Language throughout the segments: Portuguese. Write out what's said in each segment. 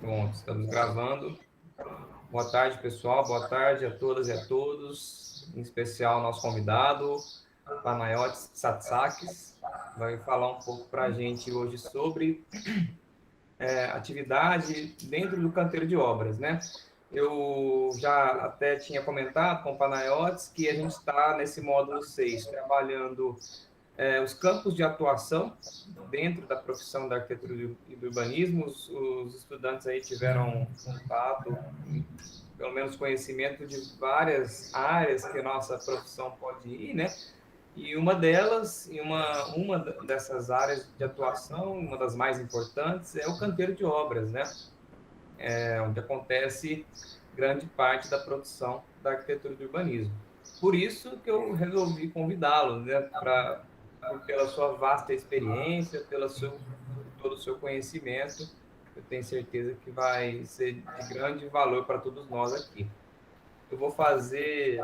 Bom, estamos gravando. Boa tarde, pessoal. Boa tarde a todas e a todos. Em especial, nosso convidado, Panayotis Tsatsakis, vai falar um pouco para a gente hoje sobre atividade dentro do canteiro de obras, né? Eu já até tinha comentado com o Panayotis que a gente está nesse módulo 6 trabalhando os campos de atuação dentro da profissão da arquitetura e do urbanismo. Os estudantes aí tiveram contato, pelo menos conhecimento de várias áreas que a nossa profissão pode ir, né? E uma delas, e uma dessas áreas de atuação, uma das mais importantes, é o canteiro de obras, né? Onde acontece grande parte da produção da arquitetura do urbanismo. Por isso que eu resolvi convidá-lo, né? Pela sua vasta experiência, por todo o seu conhecimento, eu tenho certeza que vai ser de grande valor para todos nós aqui. Eu vou fazer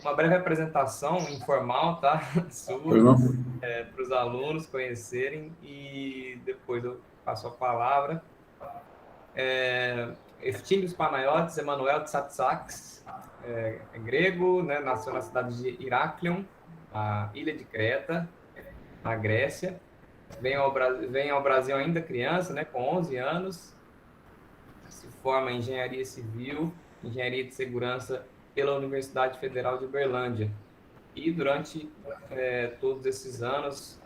uma breve apresentação informal, tá? Pois Sua, não? para os alunos conhecerem e depois eu passo a palavra. Eftímios Panayotis Emanuel Tsatsakis, grego, né? Nasceu na cidade de Heraklion, na ilha de Creta, na Grécia. Vem ao Brasil ainda criança, né? Com 11 anos, se forma em Engenharia Civil, Engenharia de Segurança pela Universidade Federal de Uberlândia. E durante todos esses anos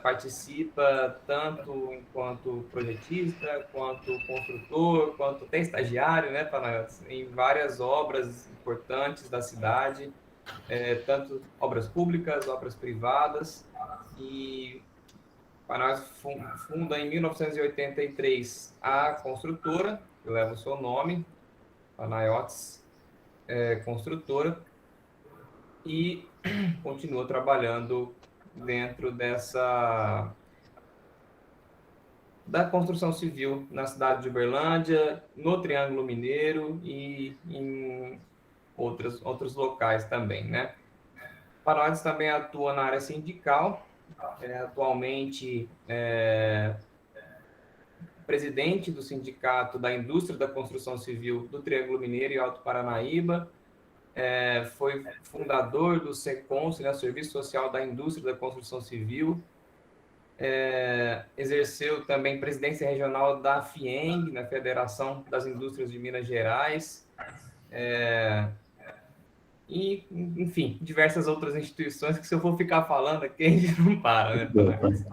participa tanto enquanto projetista, quanto construtor, quanto até estagiário, né, Panayotis, em várias obras importantes da cidade, tanto obras públicas, obras privadas, e Panayotis funda em 1983 a construtora, que leva o seu nome, Panayotis Construtora, e continua trabalhando dentro da construção civil na cidade de Uberlândia, no Triângulo Mineiro e em outros locais também, né? Parodes também atua na área sindical, atualmente presidente do Sindicato da Indústria da Construção Civil do Triângulo Mineiro e Alto Paranaíba, foi fundador do SECONS, né, Serviço Social da Indústria da Construção Civil, exerceu também presidência regional da FIENG, na Federação das Indústrias de Minas Gerais, e, enfim, diversas outras instituições que, se eu for ficar falando aqui, a gente não para, né, Panayotis?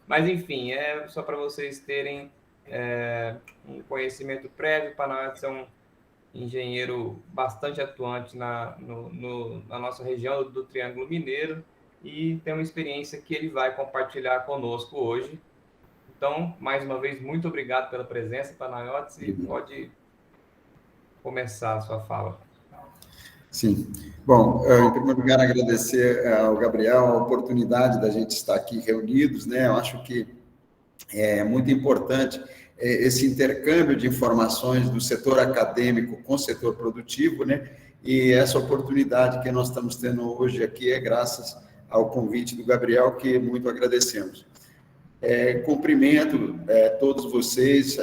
Mas, enfim, é só para vocês terem um conhecimento prévio. Panayotis é um engenheiro bastante atuante na nossa região do Triângulo Mineiro e tem uma experiência que ele vai compartilhar conosco hoje. Então, mais uma vez, muito obrigado pela presença, Panayotis, e pode começar a sua fala. Sim. Bom, em primeiro lugar, agradecer ao Gabriel a oportunidade da gente estar aqui reunidos, né? Eu acho que é muito importante esse intercâmbio de informações do setor acadêmico com o setor produtivo, né? E essa oportunidade que nós estamos tendo hoje aqui é graças ao convite do Gabriel, que muito agradecemos. Cumprimento todos vocês,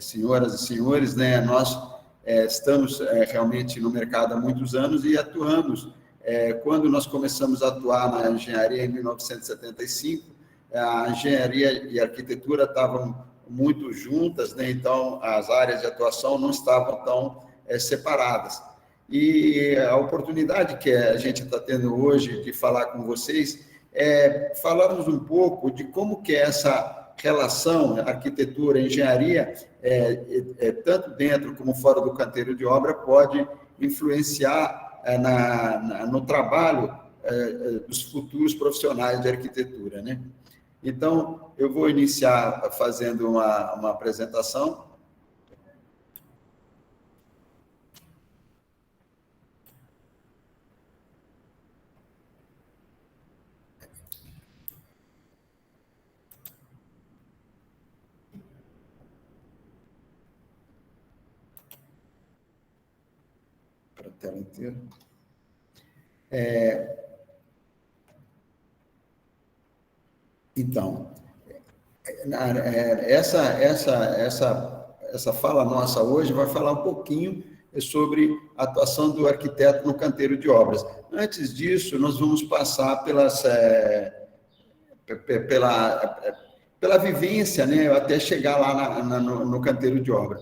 senhoras e senhores, né? Nós estamos realmente no mercado há muitos anos e atuamos. Quando nós começamos a atuar na engenharia em 1975, a engenharia e a arquitetura estavam muito juntas, né? Então as áreas de atuação não estavam tão separadas. E a oportunidade que a gente está tendo hoje de falar com vocês é falarmos um pouco de como que é essa relação arquitetura engenharia, tanto dentro como fora do canteiro de obra, pode influenciar no trabalho dos futuros profissionais de arquitetura, né? Então, eu vou iniciar fazendo uma apresentação. Para a tela inteira. Então, essa fala nossa hoje vai falar um pouquinho sobre a atuação do arquiteto no canteiro de obras. Antes disso, nós vamos passar pela vivência, né, até chegar lá no canteiro de obra.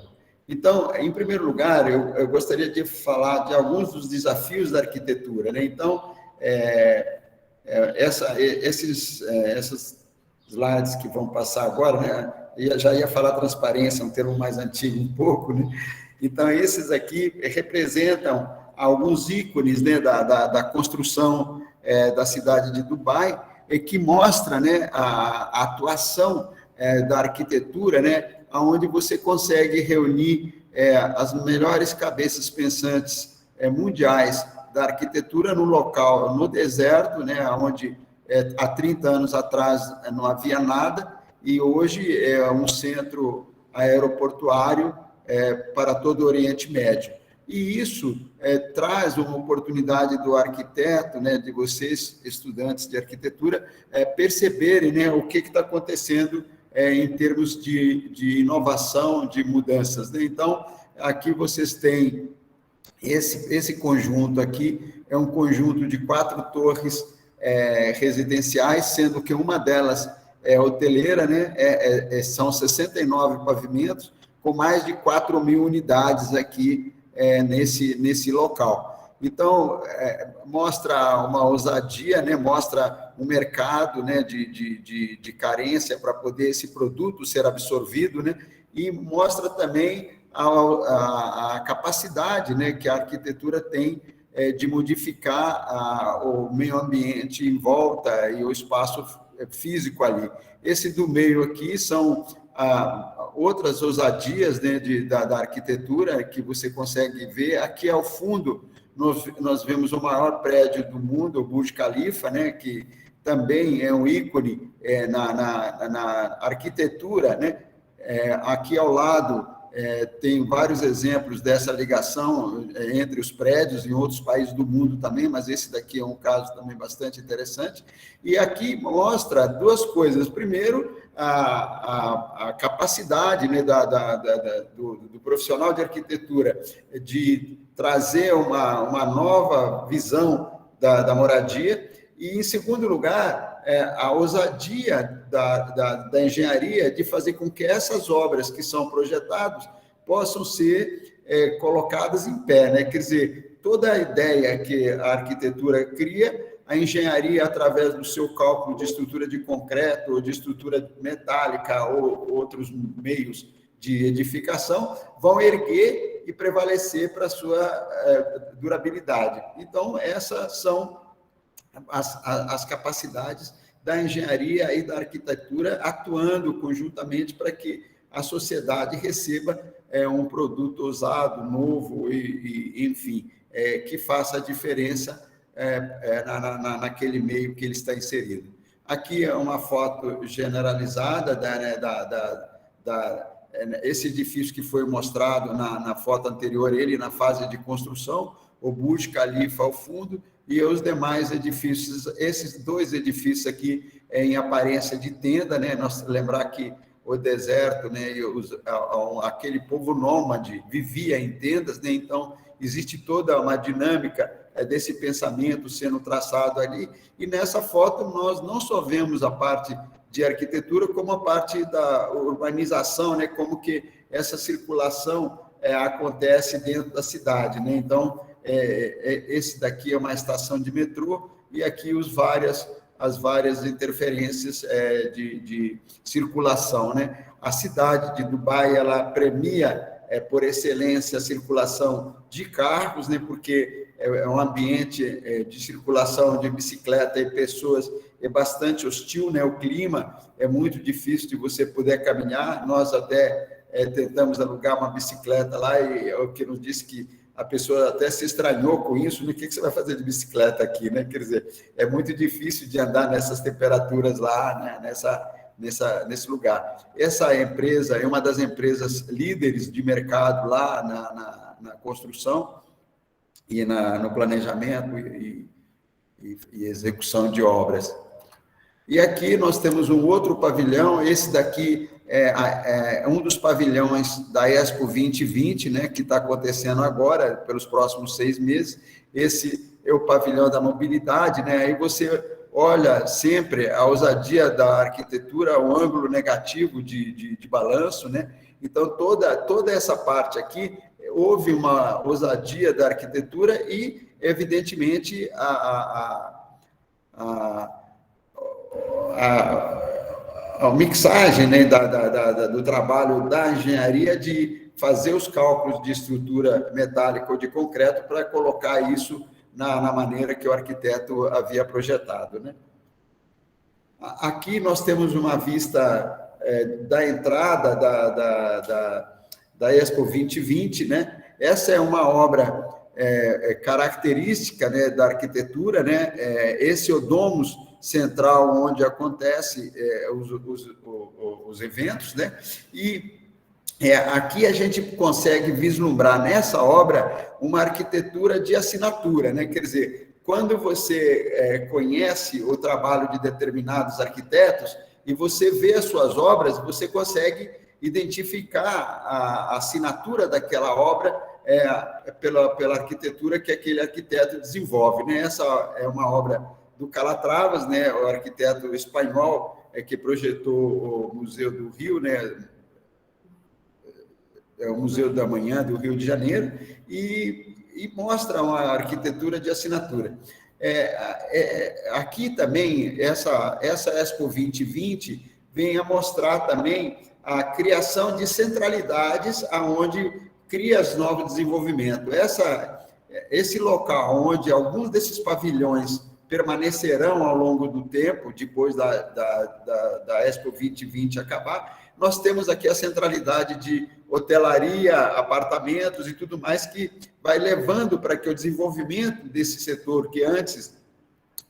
Então, em primeiro lugar, eu gostaria de falar de alguns dos desafios da arquitetura, né? Então, esses slides que vão passar agora, né? Eu já ia falar transparência, um termo mais antigo um pouco, né? Então, esses aqui representam alguns ícones, né, da construção da cidade de Dubai, e que mostra, né, a atuação da arquitetura, né, onde você consegue reunir as melhores cabeças pensantes mundiais da arquitetura no local, no deserto, né, onde há 30 anos atrás não havia nada, e hoje é um centro aeroportuário para todo o Oriente Médio. E isso traz uma oportunidade do arquiteto, né, de vocês, estudantes de arquitetura, perceberem, né, o que está acontecendo em termos de inovação, de mudanças, né? Então, aqui vocês têm esse conjunto aqui, é um conjunto de 4 torres residenciais, sendo que uma delas é hoteleira, né? São 69 pavimentos, com mais de 4.000 unidades aqui nesse local. Então, mostra uma ousadia, né? Mostra um mercado, né, de carência para poder esse produto ser absorvido, né? E mostra também a capacidade, né, que a arquitetura tem de modificar o meio ambiente em volta e o espaço físico ali. Esse do meio aqui são outras ousadias, né, da arquitetura que você consegue ver. Aqui ao fundo, nós vemos o maior prédio do mundo, o Burj Khalifa, né, que também é um ícone na arquitetura, né? Aqui ao lado tem vários exemplos dessa ligação entre os prédios em outros países do mundo também, mas esse daqui é um caso também bastante interessante. E aqui mostra 2 coisas. Primeiro, a capacidade, né, do profissional de arquitetura de trazer uma nova visão da moradia, e, em segundo lugar, a ousadia da engenharia de fazer com que essas obras que são projetadas possam ser colocadas em pé, né? Quer dizer, toda a ideia que a arquitetura cria, a engenharia, através do seu cálculo de estrutura de concreto, ou de estrutura metálica, ou outros meios de edificação, vão erguer e prevalecer para a sua durabilidade. Então, essas são as capacidades da engenharia e da arquitetura atuando conjuntamente para que a sociedade receba um produto ousado, novo e enfim, que faça a diferença naquele meio que ele está inserido. Aqui é uma foto generalizada esse edifício que foi mostrado na foto anterior, ele na fase de construção, o Burj Khalifa ao fundo, e os demais edifícios, esses 2 edifícios aqui em aparência de tenda, né? Nós lembrar que o deserto, né, e aquele povo nômade vivia em tendas, né? Então existe toda uma dinâmica desse pensamento sendo traçado ali, e nessa foto nós não só vemos a parte de arquitetura, como a parte da urbanização, né? Como que essa circulação acontece dentro da cidade, né? Então, esse daqui é uma estação de metrô, e aqui as várias interferências de circulação, né? A cidade de Dubai, ela premia por excelência a circulação de carros, né? Porque é um ambiente de circulação de bicicleta e pessoas bastante hostil, né? O clima é muito difícil de você poder caminhar. Nós até tentamos alugar uma bicicleta lá, e o que nos disse que a pessoa até se estranhou com isso, né? O que você vai fazer de bicicleta aqui, né? Quer dizer, é muito difícil de andar nessas temperaturas lá, né? Nesse lugar. Essa empresa é uma das empresas líderes de mercado lá na construção e no planejamento e execução de obras. E aqui nós temos um outro pavilhão, esse daqui é um dos pavilhões da Expo 2020, né, que está acontecendo agora, pelos próximos 6 meses. Esse é o pavilhão da mobilidade, né? Aí você olha sempre a ousadia da arquitetura, o ângulo negativo de balanço, né? Então, toda essa parte aqui, houve uma ousadia da arquitetura e, evidentemente, a mixagem, né, do trabalho da engenharia de fazer os cálculos de estrutura metálica ou de concreto para colocar isso na maneira que o arquiteto havia projetado, né? Aqui nós temos uma vista da entrada da Expo 2020, né? Essa é uma obra característica, né, da arquitetura, né? Esse é o domus central onde acontece os eventos, né? E aqui a gente consegue vislumbrar nessa obra uma arquitetura de assinatura, né? Quer dizer, quando você conhece o trabalho de determinados arquitetos e você vê as suas obras, você consegue identificar a assinatura daquela obra pela arquitetura que aquele arquiteto desenvolve, né? Essa é uma obra do Calatravas, né? O arquiteto espanhol que projetou o Museu do Rio, né? É o Museu da Manhã do Rio de Janeiro, e mostra uma arquitetura de assinatura. Aqui também, essa Expo 2020 vem a mostrar também a criação de centralidades aonde cria os novos desenvolvimentos. Esse local onde alguns desses pavilhões permanecerão ao longo do tempo, depois da Expo 2020 acabar, nós temos aqui a centralidade de hotelaria, apartamentos e tudo mais, que vai levando para que o desenvolvimento desse setor, que antes,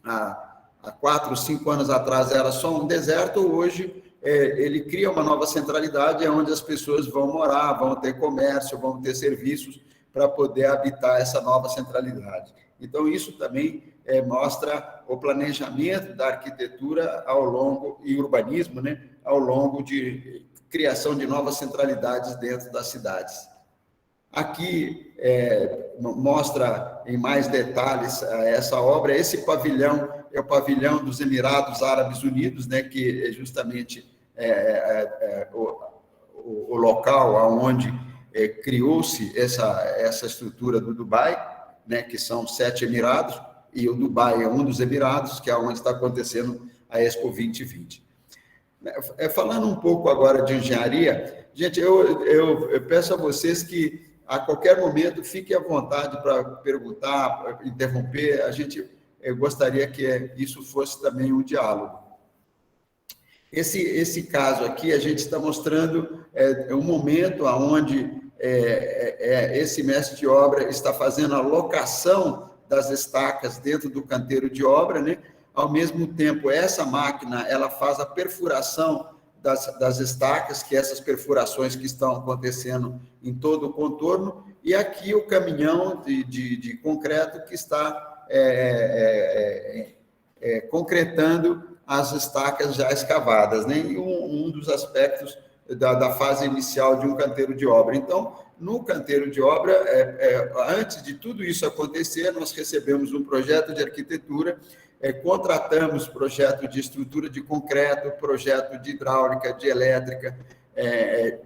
há 4, 5 anos atrás, era só um deserto, hoje ele cria uma nova centralidade, onde as pessoas vão morar, vão ter comércio, vão ter serviços para poder habitar essa nova centralidade. Então, isso também mostra o planejamento da arquitetura ao longo, e urbanismo, né, ao longo de criação de novas centralidades dentro das cidades. Aqui mostra em mais detalhes essa obra. Esse pavilhão é o pavilhão dos Emirados Árabes Unidos, né, que é justamente o local onde criou-se essa estrutura do Dubai, né, que são 7 Emirados, e o Dubai é um dos Emirados, que é onde está acontecendo a Expo 2020. Falando um pouco agora de engenharia, gente, eu peço a vocês que, a qualquer momento, fiquem à vontade para perguntar, para interromper. Eu gostaria que isso fosse também um diálogo. Esse caso aqui, a gente está mostrando um momento onde esse mestre de obra está fazendo a locação das estacas dentro do canteiro de obra, né? Ao mesmo tempo, essa máquina, ela faz a perfuração das estacas, que essas perfurações que estão acontecendo em todo o contorno, e aqui o caminhão de concreto que está concretando as estacas já escavadas, né? E um dos aspectos da fase inicial de um canteiro de obra. Então, no canteiro de obra, antes de tudo isso acontecer, nós recebemos um projeto de arquitetura, contratamos projeto de estrutura de concreto, projeto de hidráulica, de elétrica,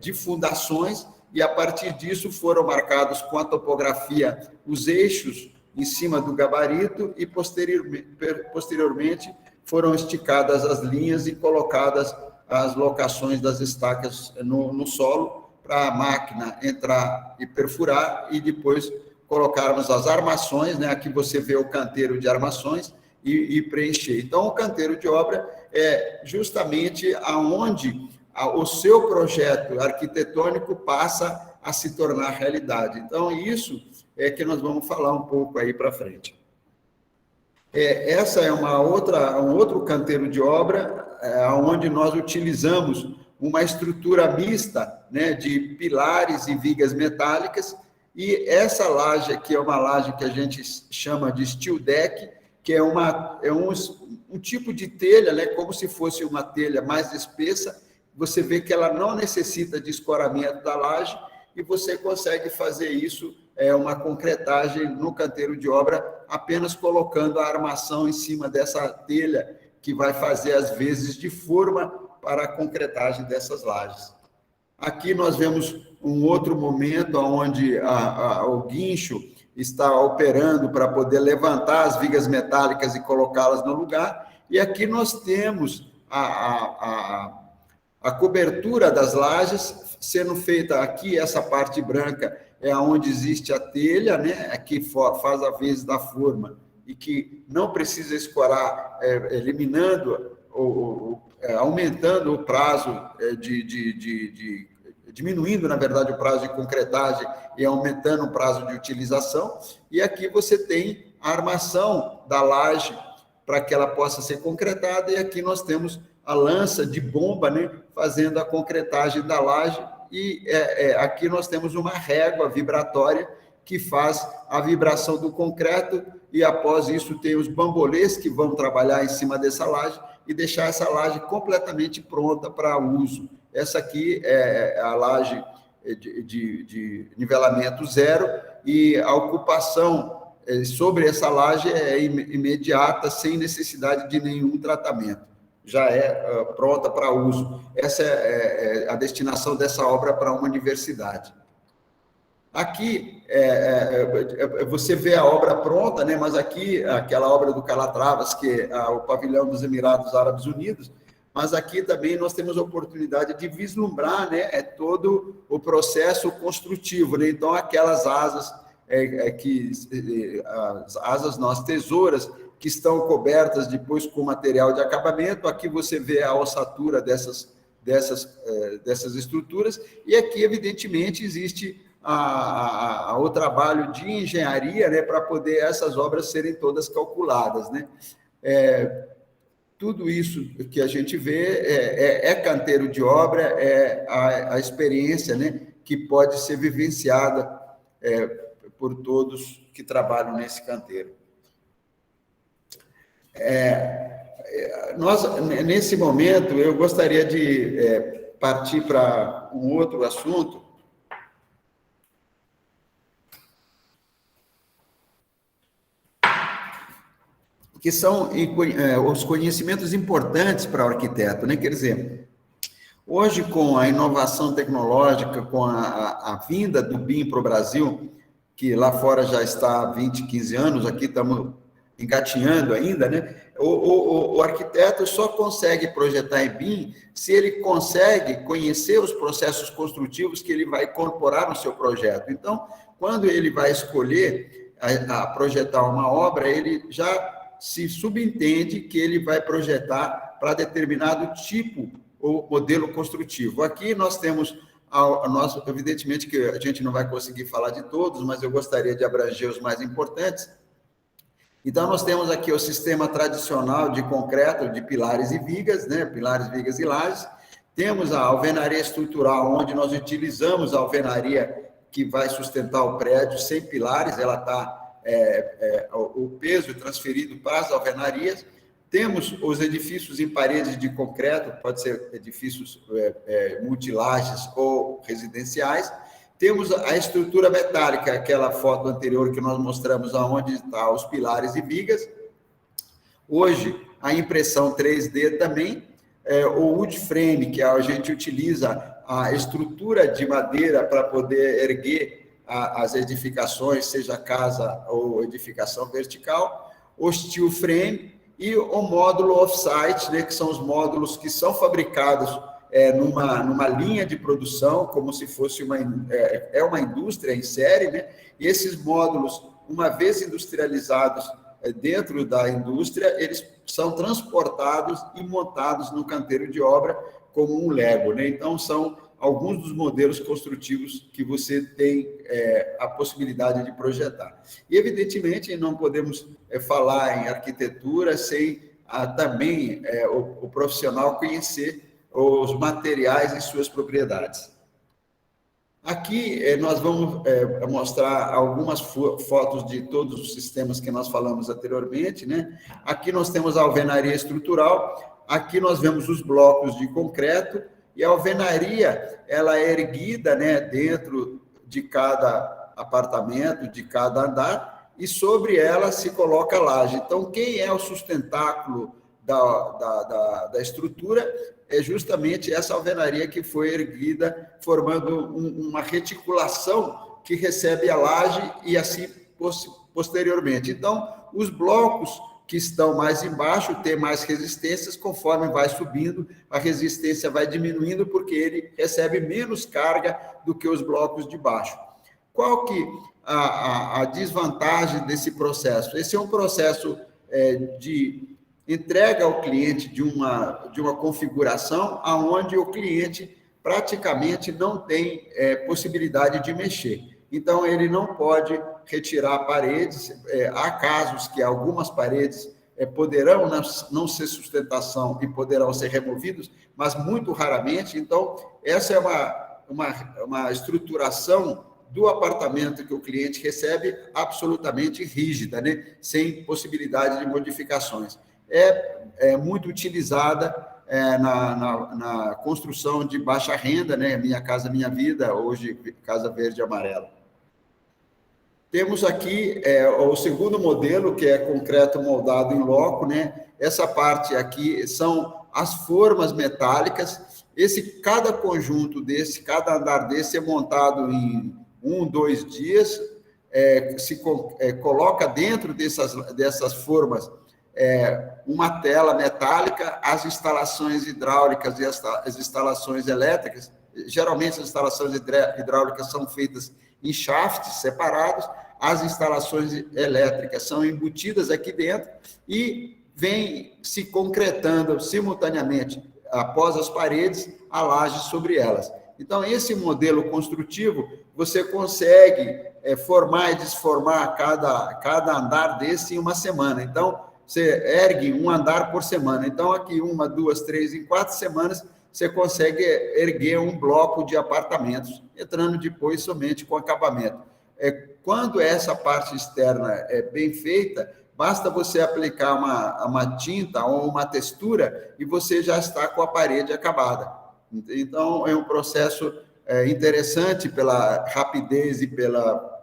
de fundações, e a partir disso foram marcados com a topografia os eixos em cima do gabarito e posteriormente foram esticadas as linhas e colocadas as locações das estacas no solo para a máquina entrar e perfurar e depois colocarmos as armações, né? Aqui você vê o canteiro de armações e preencher. Então, o canteiro de obra é justamente aonde o seu projeto arquitetônico passa a se tornar realidade. Então, isso é que nós vamos falar um pouco aí para frente. Essa é um outro canteiro de obra, onde nós utilizamos uma estrutura mista, né, de pilares e vigas metálicas, e essa laje aqui é uma laje que a gente chama de steel deck, que é um tipo de telha, né, como se fosse uma telha mais espessa. Você vê que ela não necessita de escoramento da laje e você consegue fazer isso, uma concretagem no canteiro de obra, apenas colocando a armação em cima dessa telha, que vai fazer, às vezes, de forma para a concretagem dessas lajes. Aqui nós vemos um outro momento onde o guincho está operando para poder levantar as vigas metálicas e colocá-las no lugar, e aqui nós temos a cobertura das lajes sendo feita aqui. Essa parte branca é onde existe a telha, né? Aqui faz a vez da forma e que não precisa escorar, eliminando ou aumentando o prazo diminuindo, na verdade, o prazo de concretagem e aumentando o prazo de utilização. E aqui você tem a armação da laje para que ela possa ser concretada, e aqui nós temos a lança de bomba, né, fazendo a concretagem da laje, e aqui nós temos uma régua vibratória que faz a vibração do concreto, e após isso tem os bambolês que vão trabalhar em cima dessa laje e deixar essa laje completamente pronta para uso. Essa aqui é a laje de nivelamento zero, e a ocupação sobre essa laje é imediata, sem necessidade de nenhum tratamento. Já é pronta para uso. Essa é a destinação dessa obra para uma universidade. Aqui, você vê a obra pronta, né? Mas aqui, aquela obra do Calatravas, que é o pavilhão dos Emirados Árabes Unidos, mas aqui também nós temos a oportunidade de vislumbrar, né, todo o processo construtivo, né? Então, aquelas asas, as asas, as tesouras, que estão cobertas depois com material de acabamento. Aqui você vê a ossatura dessas estruturas, e aqui, evidentemente, existe o trabalho de engenharia, né, para poder essas obras serem todas calculadas, né? Tudo isso que a gente vê é canteiro de obra, é a experiência, né, que pode ser vivenciada por todos que trabalham nesse canteiro. Nesse momento, eu gostaria de partir para um outro assunto, que são os conhecimentos importantes para o arquiteto, né? Quer dizer, hoje, com a inovação tecnológica, com a vinda do BIM para o Brasil, que lá fora já está há 20, 15 anos, aqui estamos engatinhando ainda, né? O arquiteto só consegue projetar em BIM se ele consegue conhecer os processos construtivos que ele vai incorporar no seu projeto. Então, quando ele vai escolher a projetar uma obra, ele já se subentende que ele vai projetar para determinado tipo ou modelo construtivo. Aqui nós temos, evidentemente que a gente não vai conseguir falar de todos, mas eu gostaria de abranger os mais importantes. Então, nós temos aqui o sistema tradicional de concreto, de pilares e vigas, né? Pilares, vigas e lajes. Temos a alvenaria estrutural, onde nós utilizamos a alvenaria que vai sustentar o prédio sem pilares, ela está o peso transferido para as alvenarias. Temos os edifícios em paredes de concreto, pode ser edifícios multilajes ou residenciais. Temos a estrutura metálica, aquela foto anterior que nós mostramos, onde estão os pilares e vigas. Hoje, a impressão 3D também, o wood frame, que a gente utiliza a estrutura de madeira para poder erguer as edificações, seja casa ou edificação vertical, o steel frame e o módulo off-site, né, que são os módulos que são fabricados numa linha de produção, como se fosse uma indústria em série, né? E esses módulos, uma vez industrializados dentro da indústria, eles são transportados e montados no canteiro de obra como um Lego, né? Então, são alguns dos modelos construtivos que você tem a possibilidade de projetar. E, evidentemente, não podemos falar em arquitetura sem também o profissional conhecer os materiais e suas propriedades. Aqui nós vamos mostrar algumas fotos de todos os sistemas que nós falamos anteriormente, né? Aqui nós temos a alvenaria estrutural, aqui nós vemos os blocos de concreto, e a alvenaria, ela é erguida, né, dentro de cada apartamento, de cada andar, e sobre ela se coloca a laje. Então, quem é o sustentáculo da estrutura é justamente essa alvenaria que foi erguida, formando uma reticulação que recebe a laje e assim posteriormente. Então, os blocos que estão mais embaixo têm mais resistências, conforme vai subindo, a resistência vai diminuindo, porque ele recebe menos carga do que os blocos de baixo. Qual que a desvantagem desse processo? Esse é um processo de entrega ao cliente de uma configuração aonde o cliente praticamente não tem possibilidade de mexer. Então, ele não pode retirar paredes. Há casos que algumas paredes poderão não ser sustentação e poderão ser removidos, mas muito raramente. Então, essa é uma estruturação do apartamento que o cliente recebe absolutamente rígida, né? Sem possibilidade de modificações. É muito utilizada na construção de baixa renda, né? Minha Casa Minha Vida, hoje Casa Verde e Amarela. Temos aqui o segundo modelo, que é concreto moldado em loco, né? Essa parte aqui são as formas metálicas. Cada conjunto desse, cada andar desse é montado em 2 dias, coloca dentro dessas formas uma tela metálica, as instalações hidráulicas e as instalações elétricas. Geralmente, as instalações hidráulicas são feitas em shafts separados, as instalações elétricas são embutidas aqui dentro e vem se concretando simultaneamente, após as paredes, a laje sobre elas. Então, esse modelo construtivo, você consegue formar e desformar cada andar desse em uma semana. Então, você ergue um andar por semana. Então, aqui, 1, 2, 3, em 4 semanas, você consegue erguer um bloco de apartamentos, entrando depois somente com acabamento. Quando essa parte externa é bem feita, basta você aplicar uma tinta ou uma textura e você já está com a parede acabada. Então, é um processo interessante pela rapidez e pela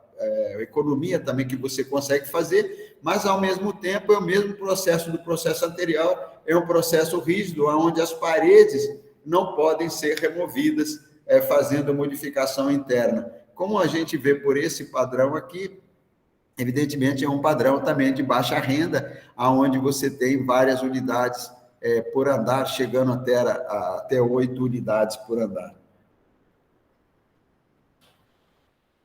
economia também que você consegue fazer, mas, ao mesmo tempo, é o mesmo processo do processo anterior, é um processo rígido, onde as paredes não podem ser removidas fazendo modificação interna. Como a gente vê por esse padrão aqui, evidentemente é um padrão também de baixa renda, onde você tem várias unidades por andar, chegando até 8 unidades por andar.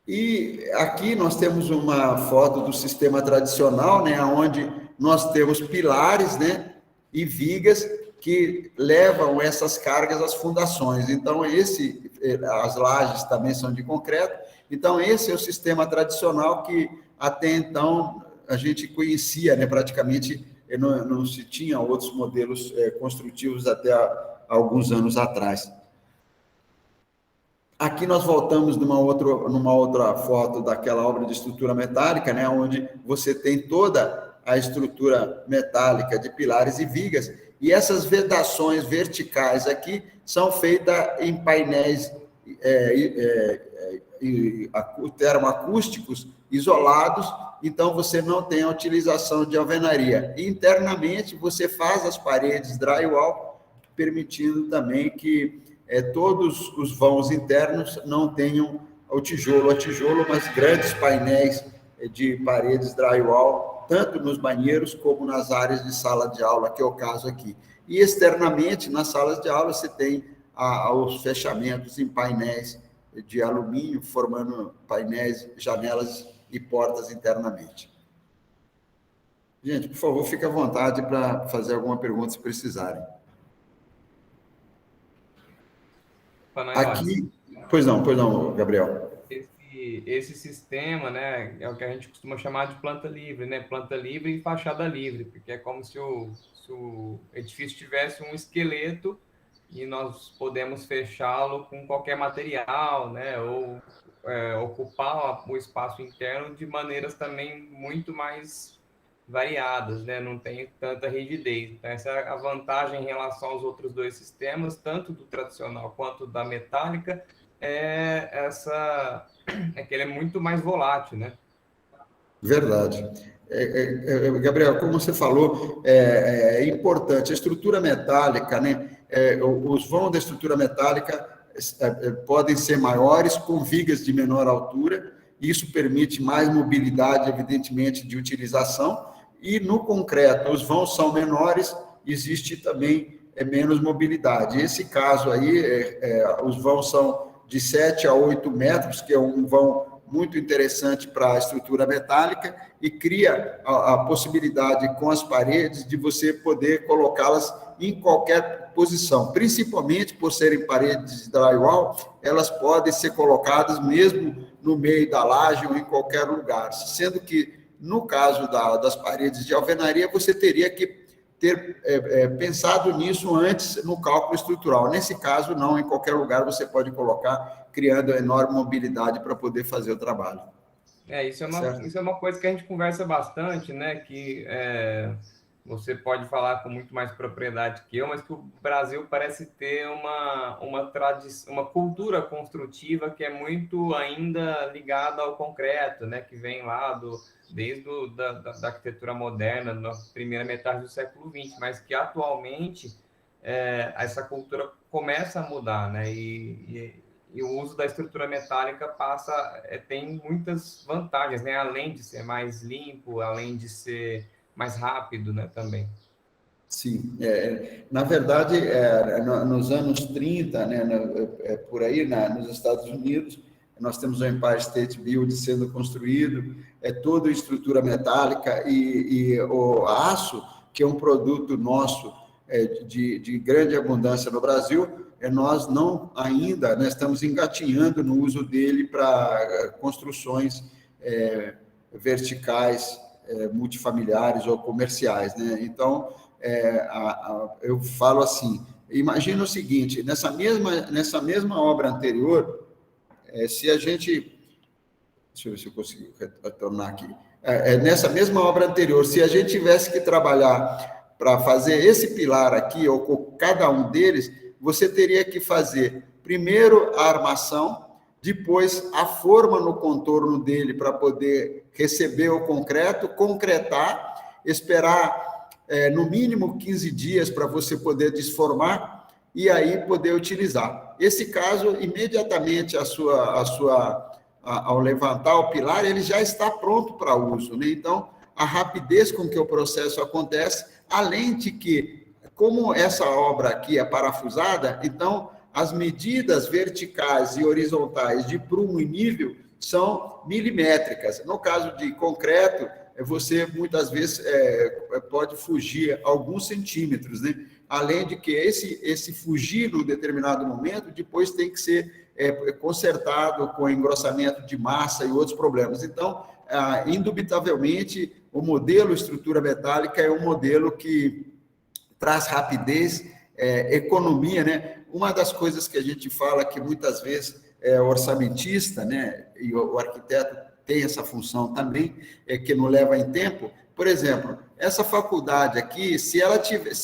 E aqui nós temos uma foto do sistema tradicional, né, onde nós temos pilares, né, e vigas que levam essas cargas às fundações. Então, as lajes também são de concreto. Então, esse é o sistema tradicional que até então a gente conhecia, né, praticamente não se tinha outros modelos construtivos até alguns anos atrás. Aqui nós voltamos numa outra foto daquela obra de estrutura metálica, né, onde você tem toda a estrutura metálica de pilares e vigas, e essas vedações verticais aqui são feitas em painéis termoacústicos isolados, então você não tem a utilização de alvenaria. Internamente, você faz as paredes drywall, permitindo também que todos os vãos internos não tenham o tijolo a tijolo, mas grandes painéis de paredes drywall, tanto nos banheiros como nas áreas de sala de aula, que é o caso aqui. E externamente, nas salas de aula, você tem os fechamentos em painéis de alumínio, formando painéis, janelas e portas internamente. Gente, por favor, fique à vontade para fazer alguma pergunta se precisarem. Aqui, pois não, Gabriel. Esse sistema, né, é o que a gente costuma chamar de planta livre, né? Planta livre e fachada livre, porque é como se o edifício tivesse um esqueleto e nós podemos fechá-lo com qualquer material, né? Ou ocupar o espaço interno de maneiras também muito mais variadas, né? Não tem tanta rigidez. Então, essa é a vantagem em relação aos outros dois sistemas, tanto do tradicional quanto da metálica, é que ele é muito mais volátil, né? Verdade. Gabriel, como você falou, é importante. A estrutura metálica, né? Os vãos da estrutura metálica podem ser maiores, com vigas de menor altura. Isso permite mais mobilidade, evidentemente, de utilização. E no concreto, os vãos são menores, existe também menos mobilidade. Esse caso aí, os vãos são de 7 a 8 metros, que é um vão muito interessante para a estrutura metálica e cria a possibilidade com as paredes de você poder colocá-las em qualquer posição, principalmente por serem paredes de drywall, elas podem ser colocadas mesmo no meio da laje ou em qualquer lugar, sendo que no caso das paredes de alvenaria, você teria que ter pensado nisso antes no cálculo estrutural. Nesse caso, não, em qualquer lugar você pode colocar, criando enorme mobilidade para poder fazer o trabalho. Isso é uma coisa que a gente conversa bastante, né? Que você pode falar com muito mais propriedade que eu, mas que o Brasil parece ter uma cultura construtiva que é muito ainda ligada ao concreto, né? Que vem lá desde da arquitetura moderna, na primeira metade do século XX, mas que atualmente essa cultura começa a mudar, né? E o uso da estrutura metálica tem muitas vantagens, né? Além de ser mais limpo, além de ser mais rápido, né? Também. Sim, na verdade, nos anos 30, né, por aí, nos Estados Unidos, nós temos o Empire State Building sendo construído, toda a estrutura metálica e o aço, que é um produto nosso de grande abundância no Brasil, nós não ainda, né, estamos engatinhando no uso dele para construções verticais, multifamiliares ou comerciais, né? Então, eu falo assim, imagina o seguinte, nessa mesma obra anterior, se a gente... Deixa eu ver se eu consigo retornar aqui. Nessa mesma obra anterior, se a gente tivesse que trabalhar para fazer esse pilar aqui, ou com cada um deles, você teria que fazer primeiro a armação, depois a forma no contorno dele para poder receber o concreto, concretar, esperar no mínimo 15 dias para você poder desformar e aí poder utilizar. Esse caso, imediatamente ao levantar o pilar, ele já está pronto para uso, né? Então, a rapidez com que o processo acontece, além de que, como essa obra aqui é parafusada, então, as medidas verticais e horizontais de prumo e nível são milimétricas. No caso de concreto, você muitas vezes pode fugir alguns centímetros, né? Além de que esse fugir num determinado momento, depois tem que ser consertado com engrossamento de massa e outros problemas. Então, indubitavelmente, o modelo estrutura metálica é um modelo que traz rapidez, economia, né? Uma das coisas que a gente fala que muitas vezes é orçamentista, né? E o arquiteto tem essa função também, que não leva em tempo. Por exemplo, essa faculdade aqui, se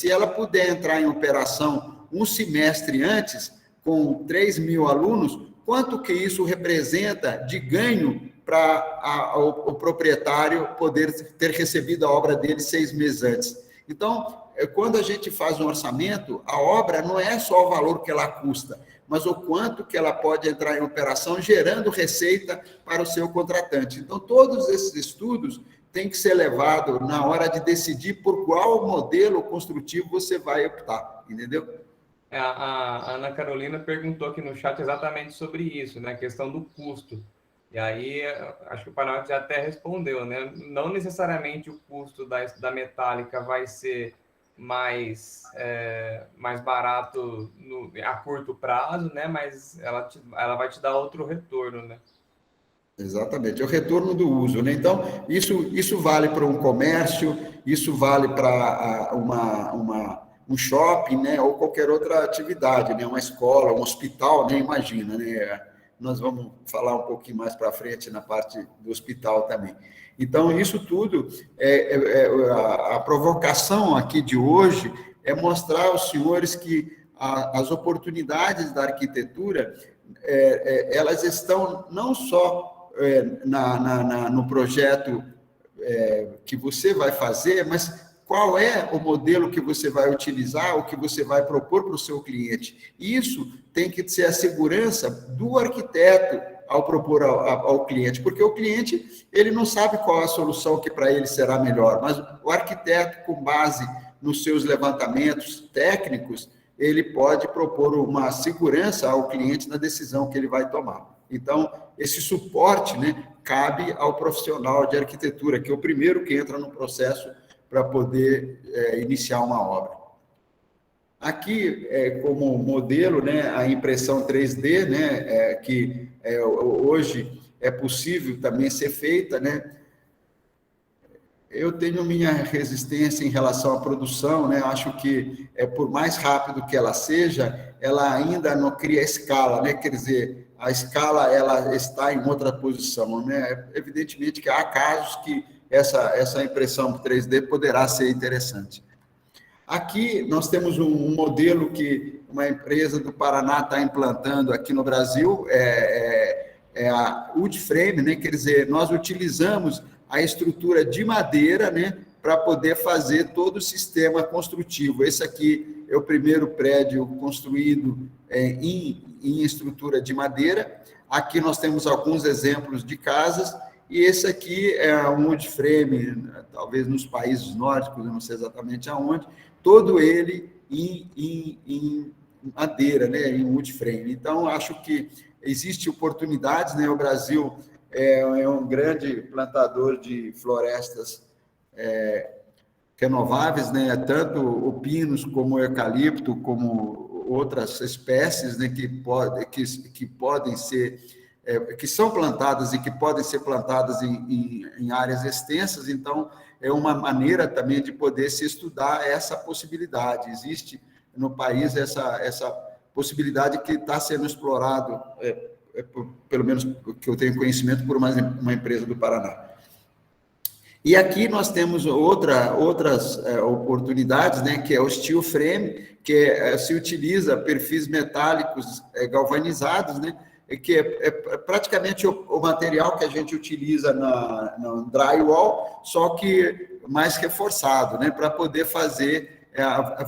ela puder entrar em operação um semestre antes, com 3 mil alunos, quanto que isso representa de ganho para o proprietário poder ter recebido a obra dele 6 meses antes? Então, quando a gente faz um orçamento, a obra não é só o valor que ela custa, mas o quanto que ela pode entrar em operação, gerando receita para o seu contratante. Então, todos esses estudos têm que ser levados na hora de decidir por qual modelo construtivo você vai optar, entendeu? A Ana Carolina perguntou aqui no chat exatamente sobre isso, né? A questão do custo. E aí, acho que o Panel já até respondeu, né? Não necessariamente o custo da metálica vai ser mais barato a curto prazo, né? Mas ela vai te dar outro retorno, né? Exatamente, é o retorno do uso, né? Então, isso vale para um comércio, isso vale para um shopping, né, ou qualquer outra atividade, né, uma escola, um hospital, né, imagina, né, nós vamos falar um pouquinho mais para frente na parte do hospital também. Então, isso tudo, a provocação aqui de hoje é mostrar aos senhores que as oportunidades da arquitetura, elas estão não só no projeto que você vai fazer, mas qual é o modelo que você vai utilizar, o que você vai propor para o seu cliente. Isso tem que ser a segurança do arquiteto ao propor ao cliente, porque o cliente ele não sabe qual a solução que para ele será melhor, mas o arquiteto, com base nos seus levantamentos técnicos, ele pode propor uma segurança ao cliente na decisão que ele vai tomar. Então, esse suporte, né, cabe ao profissional de arquitetura, que é o primeiro que entra no processo para poder iniciar uma obra. Aqui, como modelo, né, a impressão 3D, né, que hoje é possível também ser feita, né. Eu tenho minha resistência em relação à produção, né, acho que, por mais rápido que ela seja, ela ainda não cria escala, né, quer dizer, a escala ela está em outra posição, né, evidentemente que há casos que essa impressão 3D poderá ser interessante. Aqui nós temos um modelo que uma empresa do Paraná está implantando aqui no Brasil, é a wood frame, né? Quer dizer, nós utilizamos a estrutura de madeira, né, para poder fazer todo o sistema construtivo. Esse aqui é o primeiro prédio construído em estrutura de madeira. Aqui nós temos alguns exemplos de casas, e esse aqui é um wood frame, talvez nos países nórdicos, eu não sei exatamente aonde, todo ele em madeira, né, em wood frame. Então, acho que existe oportunidades, né, o Brasil é um grande plantador de florestas renováveis, né, tanto o pinos como o eucalipto, como outras espécies, né, que podem ser que são plantadas e que podem ser plantadas em áreas extensas. Então, é uma maneira também de poder se estudar essa possibilidade. Existe no país essa possibilidade que está sendo explorado, pelo menos que eu tenho conhecimento, por uma empresa do Paraná. E aqui nós temos outras oportunidades, né, que é o steel frame, que se utiliza perfis metálicos galvanizados, né, que é praticamente o material que a gente utiliza no drywall, só que mais reforçado, né, para poder fazer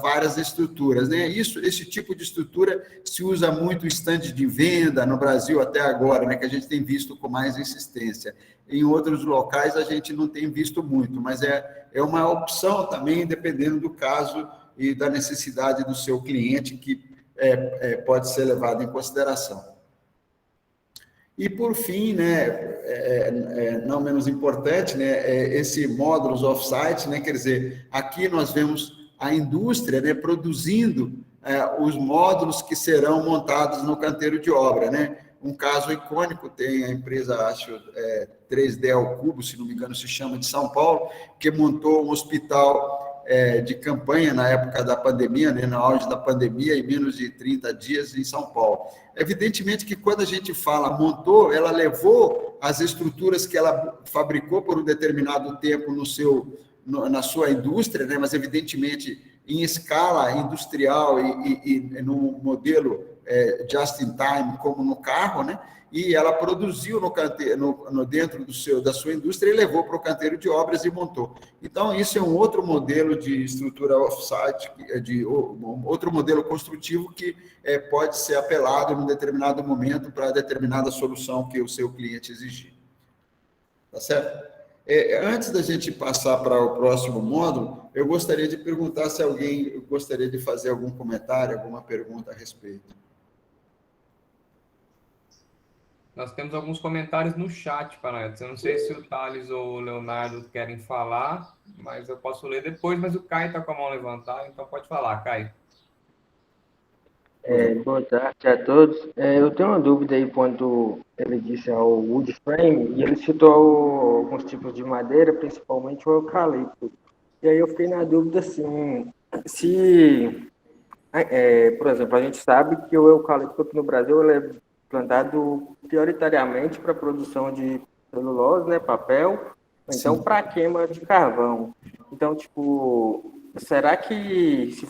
várias estruturas, né? Esse tipo de estrutura se usa muito em stand de venda no Brasil até agora, né, que a gente tem visto com mais insistência. Em outros locais a gente não tem visto muito, mas é uma opção também, dependendo do caso e da necessidade do seu cliente, que pode ser levado em consideração. E, por fim, né, não menos importante, né, esse módulos off-site, né, quer dizer, aqui nós vemos a indústria, né, produzindo os módulos que serão montados no canteiro de obra, né. Um caso icônico tem a empresa, acho, 3D ao Cubo, se não me engano, se chama, de São Paulo, que montou um hospital de campanha na época da pandemia, né, no auge da pandemia, em menos de 30 dias em São Paulo. Evidentemente que quando a gente fala montou, ela levou as estruturas que ela fabricou por um determinado tempo na sua indústria, né, mas evidentemente em escala industrial e no modelo just in time, como no carro, né, e ela produziu dentro da sua indústria e levou para o canteiro de obras e montou. Então, isso é um outro modelo de estrutura off-site, outro modelo construtivo que pode ser apelado em um determinado momento para determinada solução que o seu cliente exigir. Tá certo? Antes da gente passar para o próximo módulo, eu gostaria de perguntar se alguém gostaria de fazer algum comentário, alguma pergunta a respeito. Nós temos alguns comentários no chat, Paranetos. Eu não sei se o Thales ou o Leonardo querem falar, mas eu posso ler depois, mas o Caio está com a mão levantada, então pode falar, Caio. Boa tarde a todos. Eu tenho uma dúvida aí quanto ele disse ao wood frame, e ele citou alguns tipos de madeira, principalmente o eucalipto. E aí eu fiquei na dúvida, assim, se, por exemplo, a gente sabe que o eucalipto aqui no Brasil ele é plantado prioritariamente para a produção de celulose, né, papel, então Sim. para queima de carvão. Então, tipo, será que se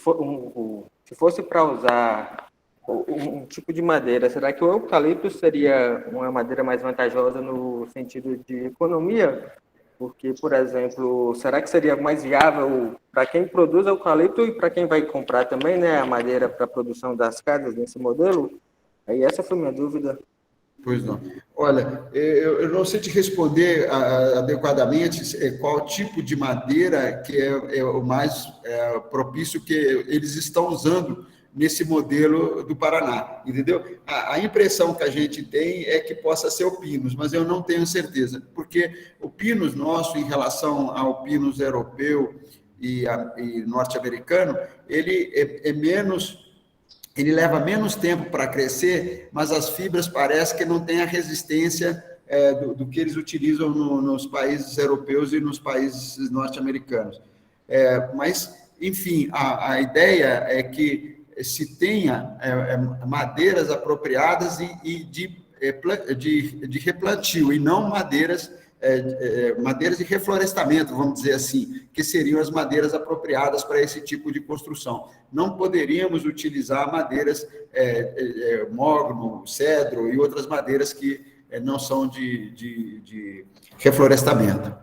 fosse para usar um tipo de madeira, será que o eucalipto seria uma madeira mais vantajosa no sentido de economia? Porque, por exemplo, será que seria mais viável para quem produz eucalipto e para quem vai comprar também, né, a madeira para a produção das casas nesse modelo? Aí essa foi minha dúvida. Pois não. Olha, eu não sei te responder adequadamente qual tipo de madeira que é o mais propício que eles estão usando nesse modelo do Paraná, entendeu? A impressão que a gente tem é que possa ser o Pinus, mas eu não tenho certeza, porque o Pinus nosso, em relação ao Pinus europeu e norte-americano, ele é menos. Ele leva menos tempo para crescer, mas as fibras parece que não têm a resistência do que eles utilizam nos países europeus e nos países norte-americanos. Mas, enfim, a ideia é que se tenha madeiras apropriadas e de replantio, e não madeiras de reflorestamento, vamos dizer assim, que seriam as madeiras apropriadas para esse tipo de construção. Não poderíamos utilizar madeiras mogno, cedro e outras madeiras que não são de reflorestamento.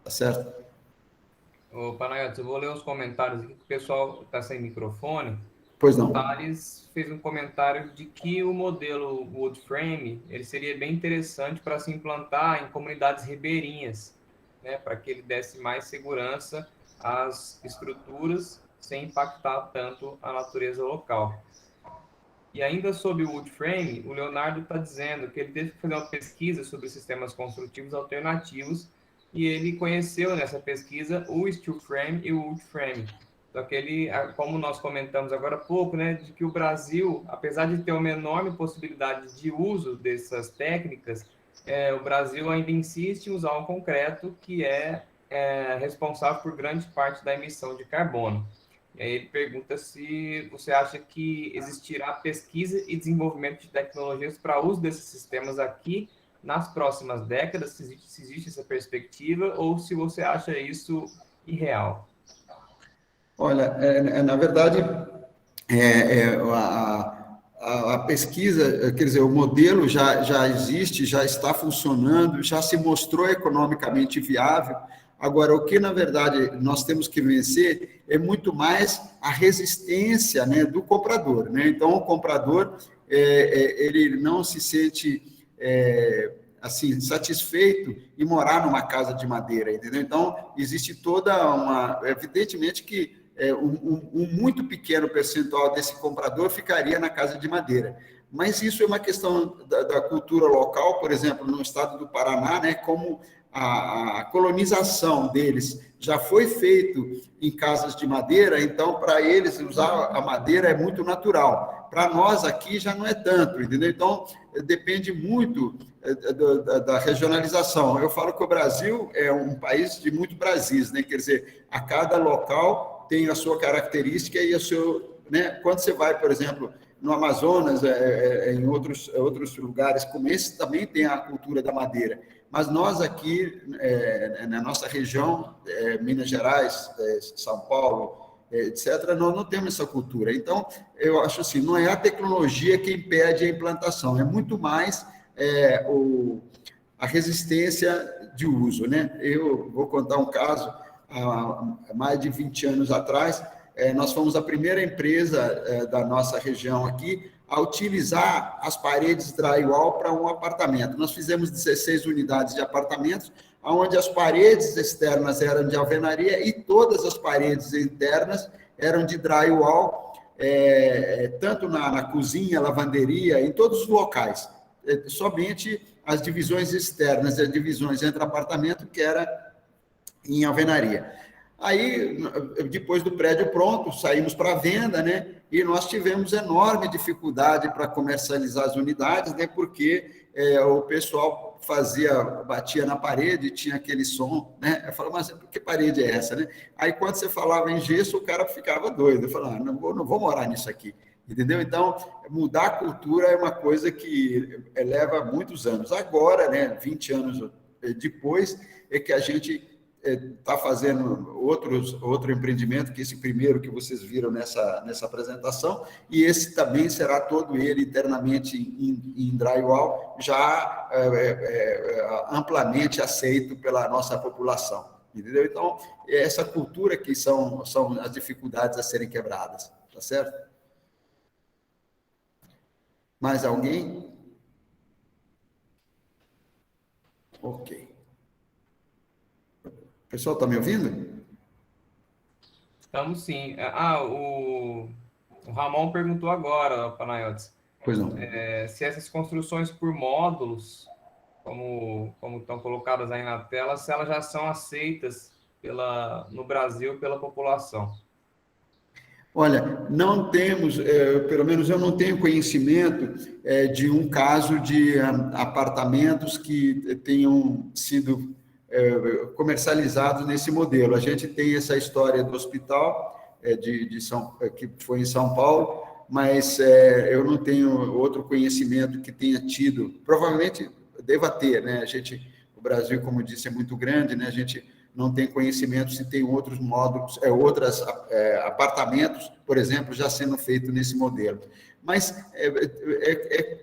Tá certo? Ô, Panayotis, eu vou ler os comentários aqui, que o pessoal está sem microfone. Pois O não. Thales fez um comentário de que o modelo wood frame ele seria bem interessante para se implantar em comunidades ribeirinhas, né, para que ele desse mais segurança às estruturas sem impactar tanto a natureza local. E ainda sobre o wood frame, o Leonardo está dizendo que ele teve que fazer uma pesquisa sobre sistemas construtivos alternativos e ele conheceu nessa pesquisa o steel frame e o wood frame. Só que ele, como nós comentamos agora há pouco, né, de que o Brasil, apesar de ter uma enorme possibilidade de uso dessas técnicas, o Brasil ainda insiste em usar o concreto, que é responsável por grande parte da emissão de carbono. E aí ele pergunta se você acha que existirá pesquisa e desenvolvimento de tecnologias para uso desses sistemas aqui nas próximas décadas, se existe essa perspectiva, ou se você acha isso irreal. Olha, na verdade, a pesquisa, quer dizer, o modelo já existe, já está funcionando, já se mostrou economicamente viável. Agora, o que, na verdade, nós temos que vencer é muito mais a resistência, né, do comprador. Né? Então, o comprador, ele não se sente assim, satisfeito em morar numa casa de madeira, entendeu? Então, existe toda uma... Evidentemente que um muito pequeno percentual desse comprador ficaria na casa de madeira. Mas isso é uma questão da cultura local, por exemplo, no estado do Paraná, né, como a colonização deles já foi feito em casas de madeira, então, para eles, usar a madeira é muito natural. Para nós aqui já não é tanto, entendeu? Então, depende muito da regionalização. Eu falo que o Brasil é um país de muito Brasis, né? Quer dizer, a cada local tem a sua característica e o seu... Né? Quando você vai, por exemplo, no Amazonas, em outros lugares como esse, também tem a cultura da madeira. Mas nós aqui, na nossa região, Minas Gerais, São Paulo, etc., nós não temos essa cultura. Então, eu acho assim, não é a tecnologia que impede a implantação, é muito mais a resistência de uso. Né? Eu vou contar um caso, há mais de 20 anos atrás, nós fomos a primeira empresa da nossa região aqui a utilizar as paredes drywall para um apartamento. Nós fizemos 16 unidades de apartamentos, onde as paredes externas eram de alvenaria e todas as paredes internas eram de drywall, tanto na cozinha, lavanderia, em todos os locais. Somente as divisões externas e as divisões entre apartamento que era em alvenaria. Aí, depois do prédio pronto, saímos para a venda, né? E nós tivemos enorme dificuldade para comercializar as unidades, né? Porque o pessoal batia na parede, tinha aquele som, né? Eu falava, mas que parede é essa, né? Aí, quando você falava em gesso, o cara ficava doido. Eu falava, não vou morar nisso aqui, entendeu? Então, mudar a cultura é uma coisa que leva muitos anos. Agora, né, 20 anos depois, é que a gente está fazendo outro empreendimento, que esse primeiro que vocês viram nessa apresentação, e esse também será todo ele internamente em drywall, já amplamente aceito pela nossa população. Entendeu? Então, é essa cultura que são as dificuldades a serem quebradas, tá certo? Mais alguém? Ok. O pessoal está me ouvindo? Estamos sim. O Ramon perguntou agora, Panayotis, Pois não. se essas construções por módulos, como estão colocadas aí na tela, se elas já são aceitas no Brasil pela população. Olha, não temos, pelo menos eu não tenho conhecimento de um caso de apartamentos que tenham sido comercializados nesse modelo. A gente tem essa história do hospital que foi em São Paulo, mas eu não tenho outro conhecimento que tenha tido. Provavelmente deva ter, né? O Brasil, como eu disse, é muito grande, né? A gente não tem conhecimento se tem outros módulos, outros apartamentos, por exemplo, já sendo feito nesse modelo. Mas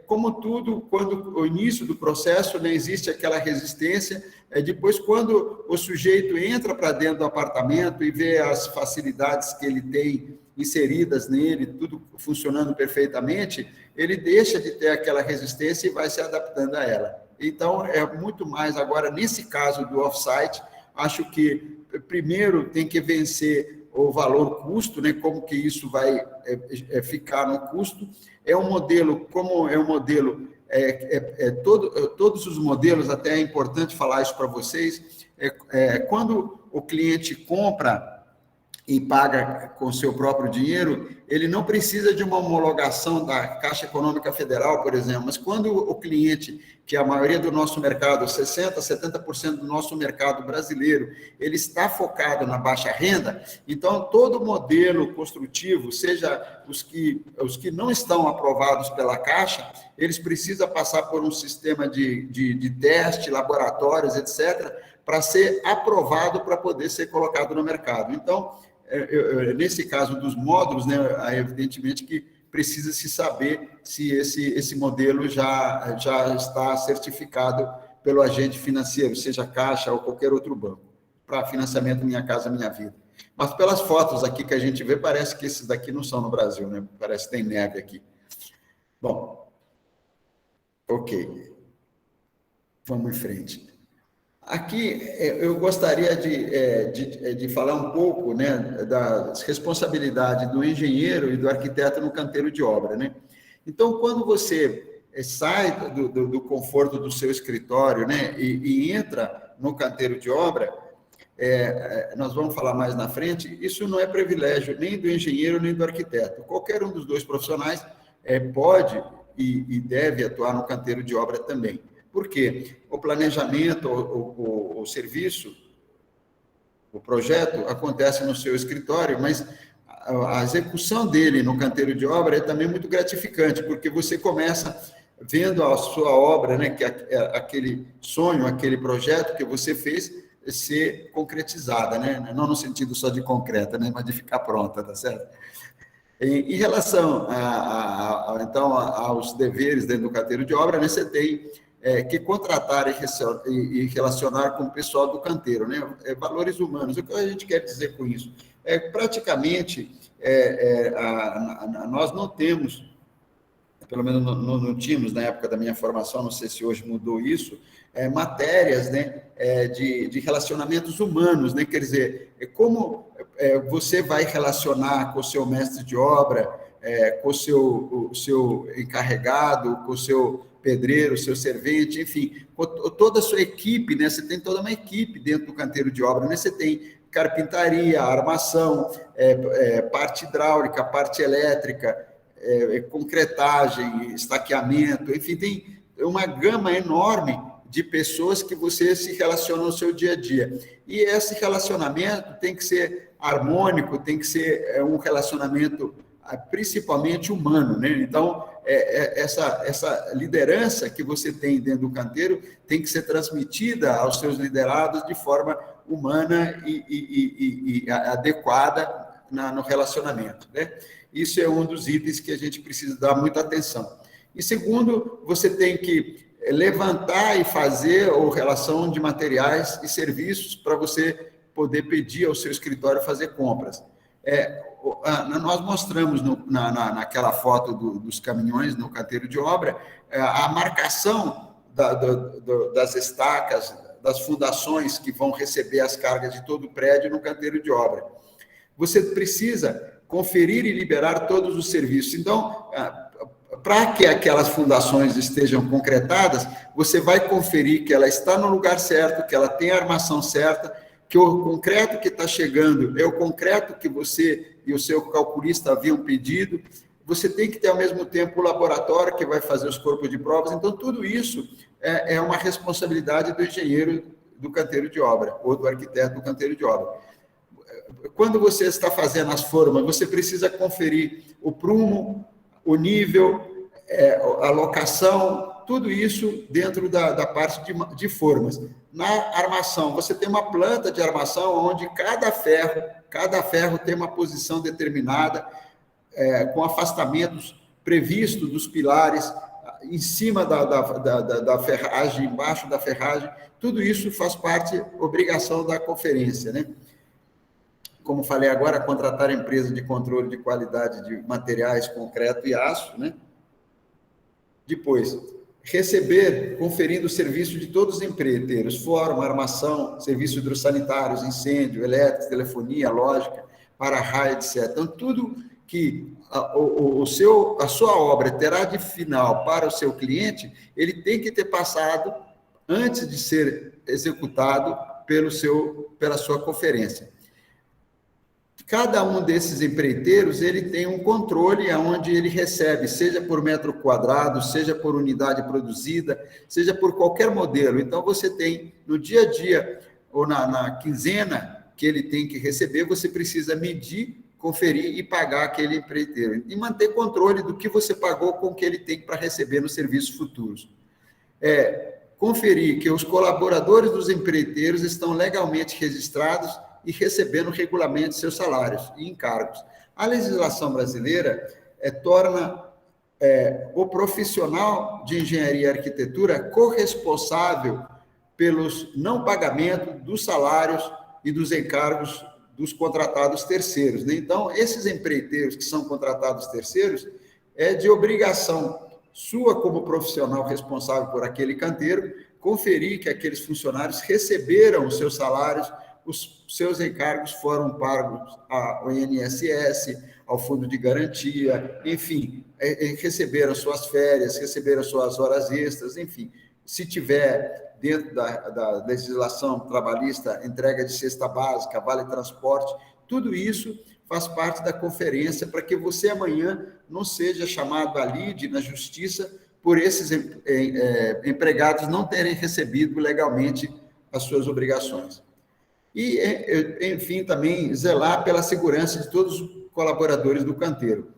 como tudo, quando o início do processo, né, existe aquela resistência, depois quando o sujeito entra para dentro do apartamento e vê as facilidades que ele tem inseridas nele, tudo funcionando perfeitamente, ele deixa de ter aquela resistência e vai se adaptando a ela. Então, é muito mais agora, nesse caso do off-site, acho que primeiro tem que vencer o valor custo, né? Como que isso vai ficar no custo. É um modelo, como é um modelo, todos os modelos, até é importante falar isso para vocês, quando o cliente compra e paga com seu próprio dinheiro, ele não precisa de uma homologação da Caixa Econômica Federal, por exemplo, mas quando o cliente, que a maioria do nosso mercado, 60%, 70% do nosso mercado brasileiro, ele está focado na baixa renda, então todo modelo construtivo, seja os que não estão aprovados pela Caixa, eles precisam passar por um sistema de teste, laboratórios, etc., para ser aprovado para poder ser colocado no mercado. Então, nesse caso dos módulos, né, evidentemente que precisa se saber se esse modelo já está certificado pelo agente financeiro, seja Caixa ou qualquer outro banco, para financiamento Minha Casa Minha Vida. Mas pelas fotos aqui que a gente vê, parece que esses daqui não são no Brasil, né? Parece que tem neve aqui. Bom, ok. Vamos em frente. Aqui, eu gostaria de falar um pouco, né, da responsabilidade do engenheiro e do arquiteto no canteiro de obra, né? Então, quando você sai do conforto do seu escritório, né, e entra no canteiro de obra, nós vamos falar mais na frente, isso não é privilégio nem do engenheiro nem do arquiteto. Qualquer um dos dois profissionais pode e deve atuar no canteiro de obra também. Por quê? O planejamento, o serviço, o projeto acontece no seu escritório, mas a execução dele no canteiro de obra é também muito gratificante, porque você começa vendo a sua obra, né, que aquele sonho, aquele projeto que você fez ser concretizada, né? Não no sentido só de concreta, né, mas de ficar pronta, tá certo? Em relação então aos deveres dentro do canteiro de obra, né, você tem que contratar e relacionar com o pessoal do canteiro, né? Valores humanos. O que a gente quer dizer com isso? Praticamente, nós não temos, pelo menos não tínhamos na época da minha formação, não sei se hoje mudou isso, matérias, né, de relacionamentos humanos, né? Quer dizer, como você vai relacionar com o seu mestre de obra, com o seu encarregado, com o seu pedreiro, seu servente, enfim, toda a sua equipe, né? Você tem toda uma equipe dentro do canteiro de obra, né? Você tem carpintaria, armação, parte hidráulica, parte elétrica, concretagem, estaqueamento, enfim, tem uma gama enorme de pessoas que você se relaciona no seu dia a dia. E esse relacionamento tem que ser harmônico, tem que ser um relacionamento principalmente humano, né? Então, essa liderança que você tem dentro do canteiro tem que ser transmitida aos seus liderados de forma humana e adequada no relacionamento, né? Isso é um dos itens que a gente precisa dar muita atenção. E segundo, você tem que levantar e fazer a relação de materiais e serviços para você poder pedir ao seu escritório fazer compras. Nós mostramos naquela foto dos caminhões no canteiro de obra a marcação das estacas, das fundações que vão receber as cargas de todo o prédio no canteiro de obra. Você precisa conferir e liberar todos os serviços. Então, para que aquelas fundações estejam concretadas, você vai conferir que ela está no lugar certo, que ela tem a armação certa, que o concreto que está chegando é o concreto que você e o seu calculista haviam pedido. Você tem que ter, ao mesmo tempo, o laboratório que vai fazer os corpos de provas. Então, tudo isso é uma responsabilidade do engenheiro do canteiro de obra, ou do arquiteto do canteiro de obra. Quando você está fazendo as formas, você precisa conferir o prumo, o nível, a locação, tudo isso dentro da parte de formas. Na armação, você tem uma planta de armação onde cada ferro tem uma posição determinada, com afastamentos previstos dos pilares, em cima da ferragem, embaixo da ferragem. Tudo isso faz parte, obrigação da conferência, né? Como falei agora, contratar a empresa de controle de qualidade de materiais, concreto e aço, né? Depois, receber, conferindo o serviço de todos os empreiteiros, forma, armação, serviços hidrossanitários, incêndio, elétrica, telefonia, lógica, para-raio, etc. Então, tudo que a sua obra terá de final para o seu cliente, ele tem que ter passado antes de ser executado pela sua conferência. Cada um desses empreiteiros, ele tem um controle aonde ele recebe, seja por metro quadrado, seja por unidade produzida, seja por qualquer modelo. Então, você tem, no dia a dia, ou na quinzena que ele tem que receber, você precisa medir, conferir e pagar aquele empreiteiro. E manter controle do que você pagou com o que ele tem para receber nos serviços futuros. Conferir que os colaboradores dos empreiteiros estão legalmente registrados e recebendo regularmente seus salários e encargos. A legislação brasileira torna o profissional de engenharia e arquitetura corresponsável pelos não pagamento dos salários e dos encargos dos contratados terceiros, né? Então, esses empreiteiros que são contratados terceiros, é de obrigação sua como profissional responsável por aquele canteiro, conferir que aqueles funcionários receberam os seus salários, os seus encargos foram pagos ao INSS, ao Fundo de Garantia, enfim, receberam suas férias, receberam suas horas extras, enfim. Se tiver dentro da legislação trabalhista, entrega de cesta básica, vale transporte, tudo isso faz parte da conferência para que você amanhã não seja chamado à lide na justiça por esses empregados não terem recebido legalmente as suas obrigações. E, enfim, também zelar pela segurança de todos os colaboradores do canteiro.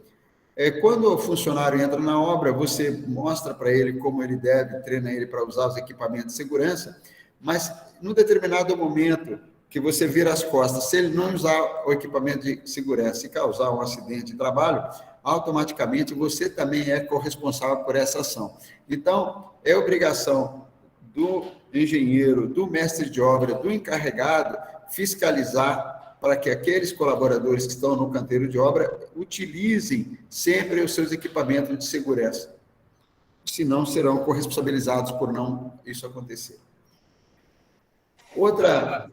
Quando o funcionário entra na obra, você mostra para ele como ele deve, treina ele para usar os equipamentos de segurança, mas, num determinado momento que você vira as costas, se ele não usar o equipamento de segurança e causar um acidente de trabalho, automaticamente você também é corresponsável por essa ação. Então, é obrigação do engenheiro, do mestre de obra, do encarregado, fiscalizar para que aqueles colaboradores que estão no canteiro de obra utilizem sempre os seus equipamentos de segurança. Senão, serão corresponsabilizados por não isso acontecer. Outra...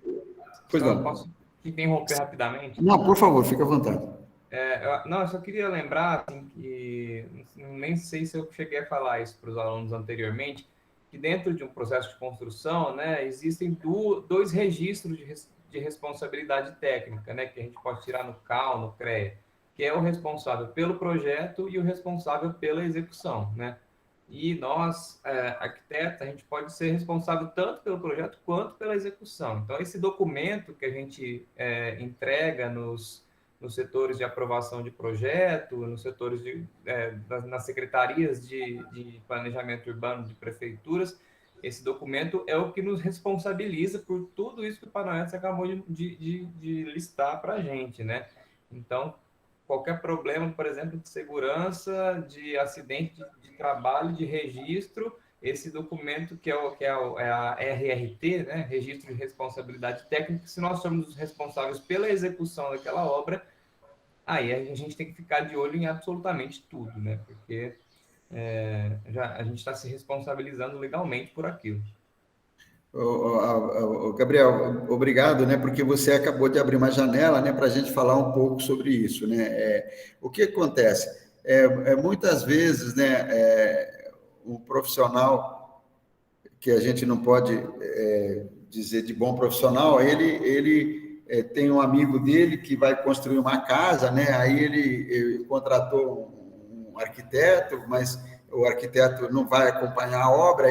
Pois não. Posso te interromper rapidamente? Não, por favor, fique à vontade. Eu só queria lembrar, assim, que nem sei se eu cheguei a falar isso para os alunos anteriormente, que dentro de um processo de construção, né, existem dois registros de responsabilidade técnica, né, que a gente pode tirar no CAL, no CREA, que é o responsável pelo projeto e o responsável pela execução, né? E nós, arquitetos, a gente pode ser responsável tanto pelo projeto quanto pela execução. Então, esse documento que a gente entrega nos setores de aprovação de projeto, nos setores nas secretarias de planejamento urbano de prefeituras, esse documento é o que nos responsabiliza por tudo isso que o Paranaense acabou de listar para a gente, né? Então, qualquer problema, por exemplo, de segurança, de acidente de trabalho, de registro, esse documento é a RRT, né? Registro de Responsabilidade Técnica, se nós somos os responsáveis pela execução daquela obra, aí a gente tem que ficar de olho em absolutamente tudo, né? Porque a gente está se responsabilizando legalmente por aquilo. Gabriel, obrigado, né? Porque você acabou de abrir uma janela, né, para a gente falar um pouco sobre isso, né? O que acontece? Muitas vezes, né, um profissional que a gente não pode dizer de bom profissional, ele tem um amigo dele que vai construir uma casa, né? Aí ele contratou um arquiteto, mas o arquiteto não vai acompanhar a obra,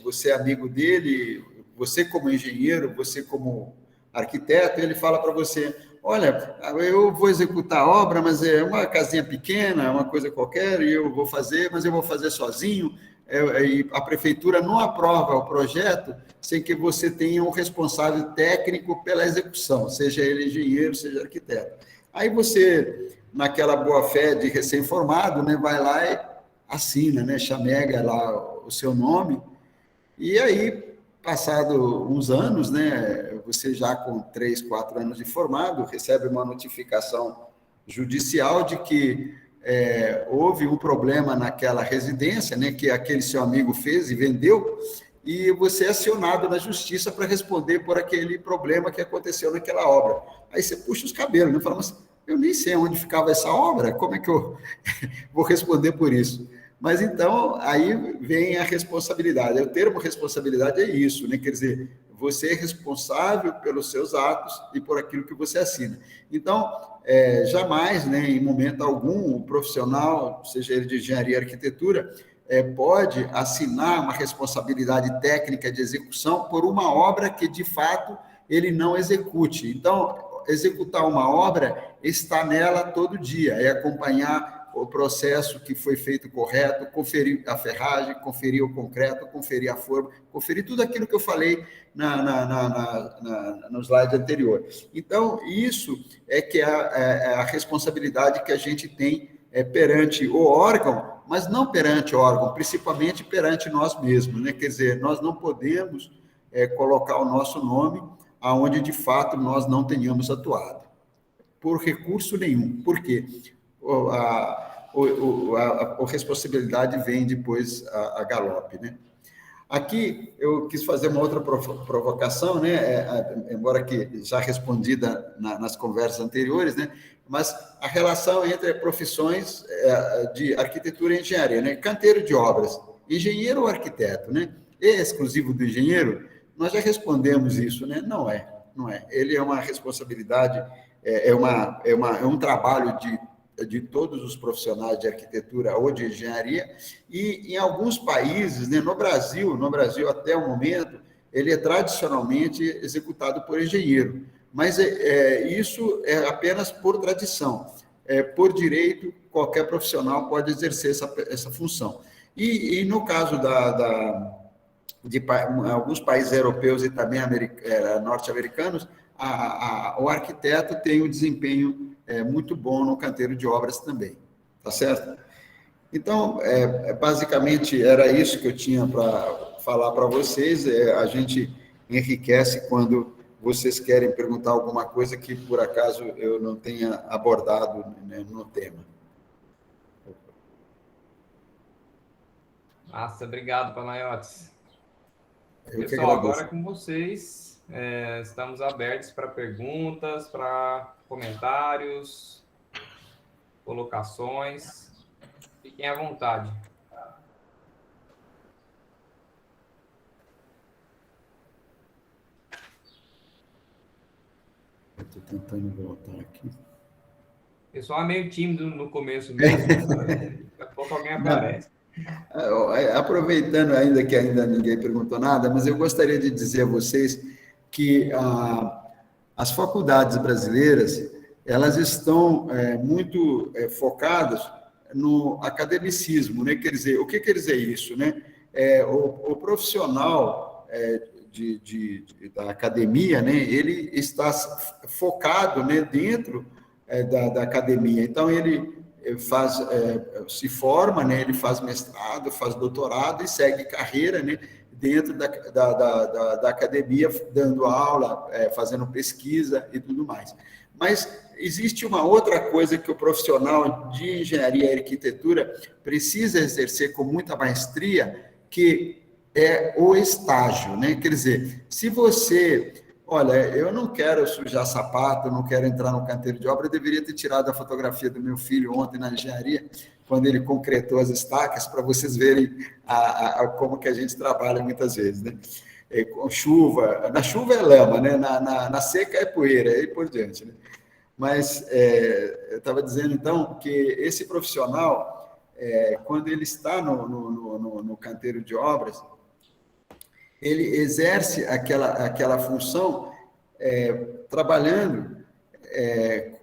você é amigo dele, você como engenheiro, você como arquiteto, ele fala para você, olha, eu vou executar a obra, mas é uma casinha pequena, é uma coisa qualquer, e eu vou fazer, mas eu vou fazer sozinho, e a prefeitura não aprova o projeto sem que você tenha um responsável técnico pela execução, seja ele engenheiro, seja arquiteto. Aí você, naquela boa-fé de recém-formado, né, vai lá e assina, né, chamega lá o seu nome, e aí, passado uns anos, né, você já com 3, 4 anos de formado, recebe uma notificação judicial de que houve um problema naquela residência, né, que aquele seu amigo fez e vendeu, e você é acionado na justiça para responder por aquele problema que aconteceu naquela obra. Aí você puxa os cabelos, né, fala, mas eu nem sei onde ficava essa obra, como é que eu vou responder por isso? Mas então, aí vem a responsabilidade. O termo responsabilidade é isso, né? Quer dizer, você é responsável pelos seus atos e por aquilo que você assina. Então, jamais, né, em momento algum, o profissional, seja ele de engenharia ou arquitetura, pode assinar uma responsabilidade técnica de execução por uma obra que, de fato, ele não execute. Então, executar uma obra está nela todo dia, é acompanhar o processo que foi feito correto, conferir a ferragem, conferir o concreto, conferir a forma, conferir tudo aquilo que eu falei no slide anterior. Então, isso é que é a responsabilidade que a gente tem perante o órgão, mas não perante o órgão, principalmente perante nós mesmos, né? Quer dizer, nós não podemos colocar o nosso nome aonde, de fato, nós não tenhamos atuado, por recurso nenhum. Por quê? A responsabilidade vem depois a galope, né? Aqui eu quis fazer uma outra provocação, né? Embora que já respondida nas conversas anteriores, né? Mas a relação entre profissões de arquitetura e engenharia, né? Canteiro de obras, engenheiro ou arquiteto, né? É exclusivo do engenheiro? Nós já respondemos isso, né? Não é, não é. Ele é uma responsabilidade, é um trabalho de todos os profissionais de arquitetura ou de engenharia, e em alguns países, né, no Brasil até o momento, ele é tradicionalmente executado por engenheiro, mas isso é apenas por tradição. Por direito, qualquer profissional pode exercer essa função. E no caso de alguns países europeus e também norte-americanos, o arquiteto tem um desempenho muito bom no canteiro de obras também, tá certo? Então, basicamente, era isso que eu tinha para falar para vocês. A gente enriquece quando vocês querem perguntar alguma coisa que, por acaso, eu não tenha abordado, né, no tema. Massa, obrigado, Panayotis. Eu que Pessoal, agradeço. agora é com vocês. Estamos abertos para perguntas, para comentários, colocações. Fiquem à vontade. Estou tentando voltar aqui. O pessoal é meio tímido no começo mesmo, daqui a pouco alguém aparece. Aproveitando ainda que ainda ninguém perguntou nada, mas eu gostaria de dizer a vocês que as faculdades brasileiras, elas estão muito focadas no academicismo, né? Quer dizer, o que quer dizer isso, né? O profissional da academia, né? Ele está focado, né? Dentro da academia. Então, ele se forma, né? Ele faz mestrado, faz doutorado e segue carreira, né? Dentro da academia, dando aula, fazendo pesquisa e tudo mais. Mas existe uma outra coisa que o profissional de engenharia e arquitetura precisa exercer com muita maestria, que é o estágio, né? Quer dizer, se você... Olha, eu não quero sujar sapato, não quero entrar no canteiro de obra, eu deveria ter tirado a fotografia do meu filho ontem na engenharia, quando ele concretou as estacas, para vocês verem como que a gente trabalha muitas vezes, né? Com chuva, na chuva é lama, né? Na seca é poeira, e por diante, né? Mas eu estava dizendo, então, que esse profissional, quando ele está no canteiro de obras, ele exerce aquela função trabalhando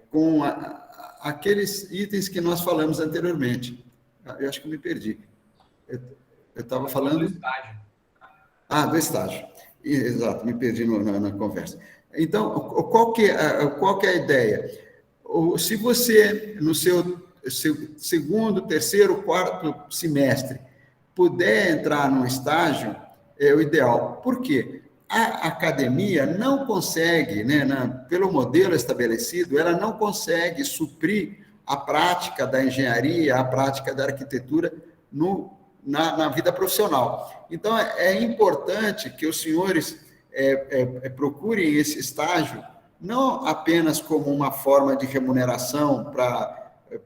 com aqueles itens que nós falamos anteriormente. Eu acho que eu me perdi. Eu estava falando... Do estágio. Do estágio. Exato, me perdi na conversa. Então, qual que é a ideia? Se você, no seu segundo, terceiro, quarto semestre, puder entrar num estágio, é o ideal. Por quê? A academia não consegue, né, pelo modelo estabelecido, ela não consegue suprir a prática da engenharia, a prática da arquitetura na vida profissional. Então, é importante que os senhores procurem esse estágio, não apenas como uma forma de remuneração para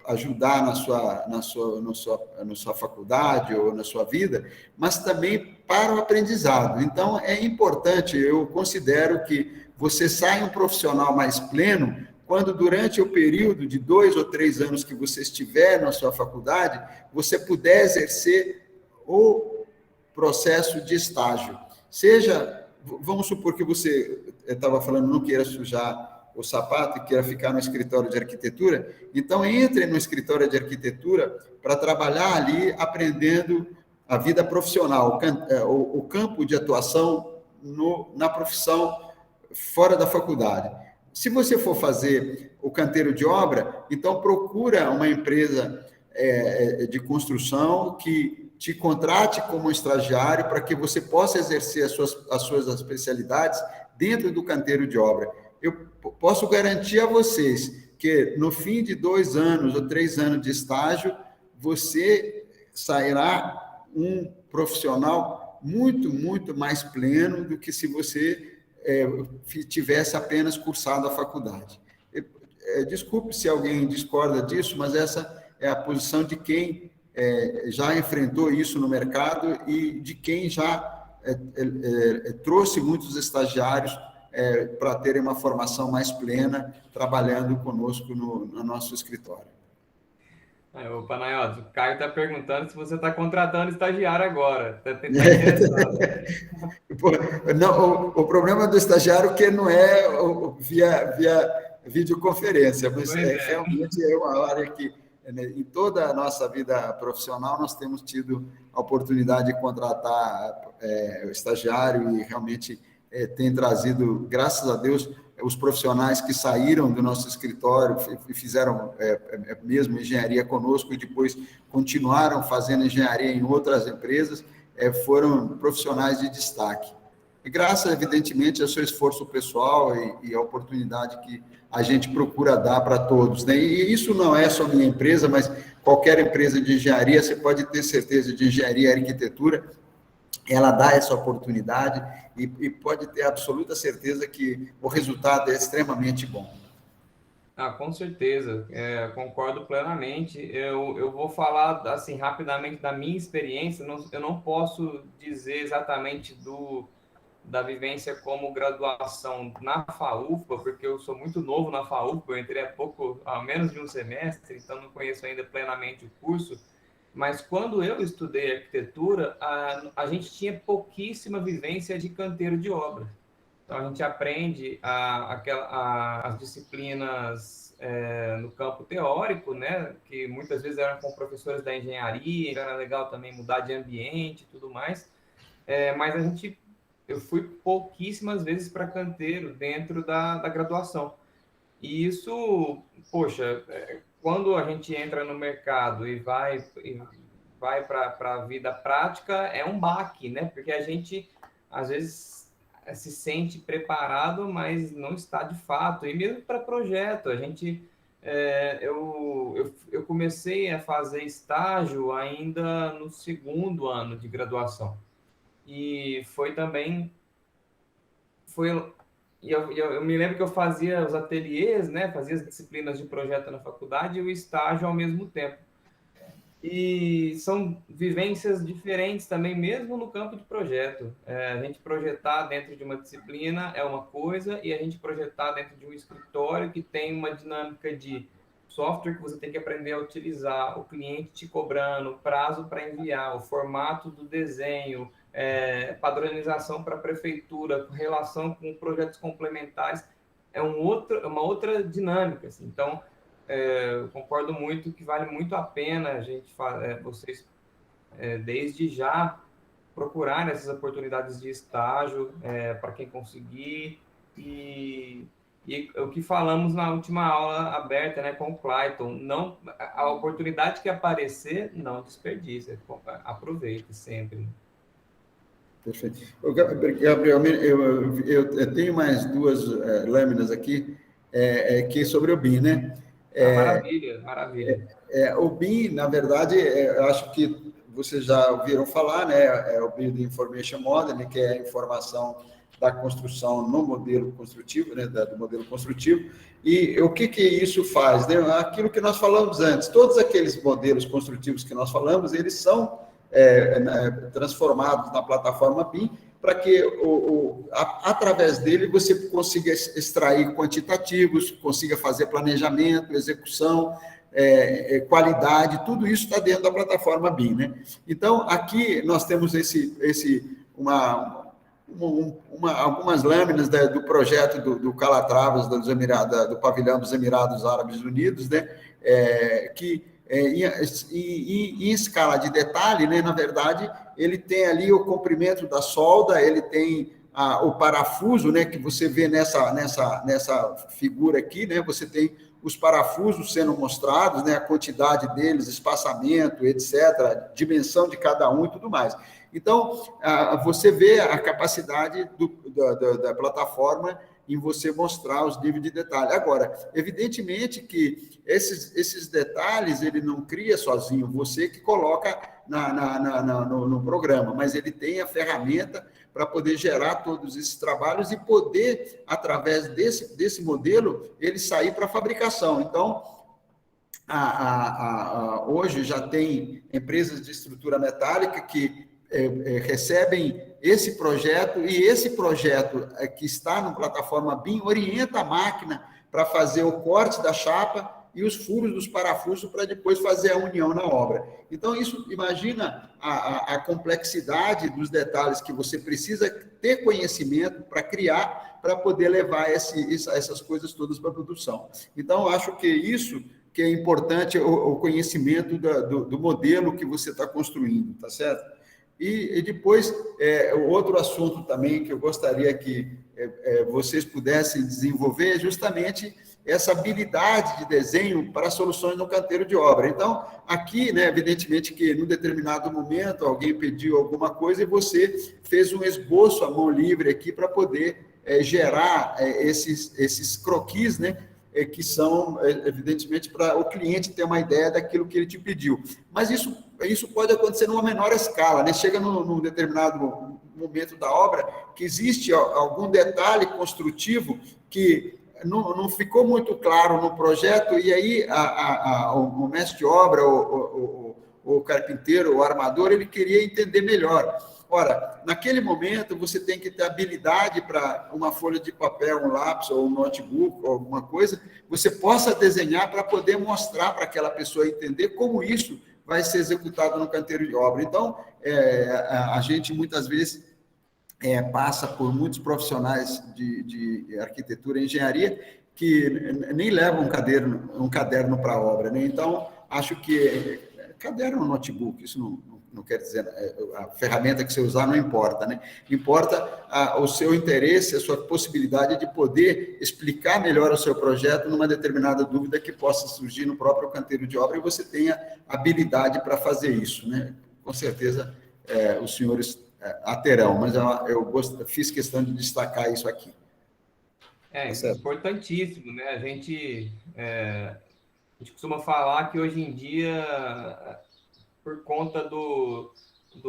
ajudar na sua faculdade ou na sua vida, mas também para o aprendizado. Então, é importante, eu considero que você saia um profissional mais pleno quando, durante o período de 2 ou 3 anos que você estiver na sua faculdade, você puder exercer o processo de estágio. Seja, vamos supor que você estava falando, não queira sujar o sapato e queira ficar no escritório de arquitetura, então entre no escritório de arquitetura para trabalhar ali aprendendo a vida profissional, o campo de atuação na profissão fora da faculdade. Se você for fazer o canteiro de obra, então procura uma empresa de construção que te contrate como estagiário para que você possa exercer as suas especialidades dentro do canteiro de obra. Eu posso garantir a vocês que no fim de 2 anos ou 3 anos de estágio, você sairá um profissional muito, muito mais pleno do que se você tivesse apenas cursado a faculdade. Desculpe se alguém discorda disso, mas essa é a posição de quem já enfrentou isso no mercado e de quem já trouxe muitos estagiários para terem uma formação mais plena, trabalhando conosco no nosso escritório. Ô, Panayoto, o Caio está perguntando se você está contratando estagiário agora. Está interessado. Não, o problema do estagiário é que não é via videoconferência, mas realmente é uma área que, em toda a nossa vida profissional, nós temos tido a oportunidade de contratar o estagiário e realmente tem trazido, graças a Deus, os profissionais que saíram do nosso escritório e fizeram mesmo engenharia conosco e depois continuaram fazendo engenharia em outras empresas, foram profissionais de destaque. E graças, evidentemente, ao seu esforço pessoal e a oportunidade que a gente procura dar para todos, né? E isso não é só minha empresa, mas qualquer empresa de engenharia, você pode ter certeza, de engenharia e arquitetura, ela dá essa oportunidade e pode ter absoluta certeza que o resultado é extremamente bom. Com certeza, concordo plenamente. Eu vou falar assim rapidamente da minha experiência. Eu não posso dizer exatamente da vivência como graduação na FAUFPA, porque eu sou muito novo na FAUFPA, eu entrei há menos de um semestre, então não conheço ainda plenamente o curso. Mas quando eu estudei arquitetura, a gente tinha pouquíssima vivência de canteiro de obra. Então, a gente aprende as disciplinas no campo teórico, né, que muitas vezes eram com professores da engenharia, era legal também mudar de ambiente e tudo mais, mas eu fui pouquíssimas vezes para canteiro dentro da graduação. E isso, poxa, quando a gente entra no mercado e vai para a vida prática, é um baque, né? Porque a gente, às vezes, se sente preparado, mas não está de fato. E mesmo para projeto, eu comecei a fazer estágio ainda no segundo ano de graduação. E foi eu me lembro que eu fazia os ateliês, né? Fazia as disciplinas de projeto na faculdade e o estágio ao mesmo tempo. E são vivências diferentes também, mesmo no campo de projeto. A gente projetar dentro de uma disciplina é uma coisa, e a gente projetar dentro de um escritório que tem uma dinâmica de software que você tem que aprender a utilizar, o cliente te cobrando, prazo para enviar, o formato do desenho, padronização para a prefeitura, relação com projetos complementares, uma outra dinâmica. Assim. Então, eu concordo muito que vale muito a pena vocês, desde já, procurarem essas oportunidades de estágio para quem conseguir. E o que falamos na última aula aberta, né, com o Clayton, a oportunidade que aparecer, não desperdice, aproveite sempre. Perfeito. Gabriel, eu tenho mais duas lâminas aqui, que é sobre o BIM, né? Maravilha, maravilha. O BIM, na verdade, eu acho que vocês já ouviram falar, né? É o Building Information Modeling, que é a informação da construção no modelo construtivo, né? Do modelo construtivo. E o que isso faz? Né? Aquilo que nós falamos antes, todos aqueles modelos construtivos que nós falamos, eles são transformados na plataforma BIM, para que, através dele, você consiga extrair quantitativos, consiga fazer planejamento, execução, qualidade, tudo isso está dentro da plataforma BIM, né? Então, aqui nós temos algumas lâminas do projeto do Calatravas, do pavilhão dos Emirados Árabes Unidos, né? Que em escala de detalhe, né, na verdade, ele tem ali o comprimento da solda, ele tem o parafuso, né, que você vê nessa figura aqui, né, você tem os parafusos sendo mostrados, né, a quantidade deles, espaçamento, etc., dimensão de cada um e tudo mais. Então, você vê a capacidade da plataforma em você mostrar os níveis de detalhe. Agora, evidentemente que esses detalhes ele não cria sozinho, você que coloca no programa, mas ele tem a ferramenta para poder gerar todos esses trabalhos e poder, através desse modelo, ele sair para a fabricação. Então, hoje já tem empresas de estrutura metálica que recebem esse projeto, e esse projeto que está na plataforma BIM orienta a máquina para fazer o corte da chapa e os furos dos parafusos para depois fazer a união na obra. Então, isso, imagina a complexidade dos detalhes que você precisa ter conhecimento para criar, para poder levar essas coisas todas para a produção. Então, acho que isso que é importante, o conhecimento do modelo que você está construindo, tá certo? E depois, o outro assunto também que eu gostaria que vocês pudessem desenvolver é justamente essa habilidade de desenho para soluções no canteiro de obra. Então, aqui, né, evidentemente que num determinado momento alguém pediu alguma coisa e você fez um esboço à mão livre aqui para poder gerar esses croquis, né, que são, evidentemente, para o cliente ter uma ideia daquilo que ele te pediu. Mas isso pode acontecer numa menor escala, né? Chega num determinado momento da obra que existe algum detalhe construtivo que não ficou muito claro no projeto, e aí o mestre de obra, o carpinteiro, o armador, ele queria entender melhor. Ora, naquele momento, você tem que ter habilidade para uma folha de papel, um lápis ou um notebook ou alguma coisa, você possa desenhar para poder mostrar para aquela pessoa entender como isso vai ser executado no canteiro de obra. Então, a gente muitas vezes passa por muitos profissionais de arquitetura e engenharia que nem levam um caderno para a obra, né? Então, acho que caderno ou notebook, isso não quer dizer, a ferramenta que você usar não importa, né? Importa o seu interesse, a sua possibilidade de poder explicar melhor o seu projeto numa determinada dúvida que possa surgir no próprio canteiro de obra e você tenha habilidade para fazer isso, né? Com certeza, os senhores a terão, mas eu fiz questão de destacar isso aqui. Isso é importantíssimo, né? A gente costuma falar que hoje em dia, por conta do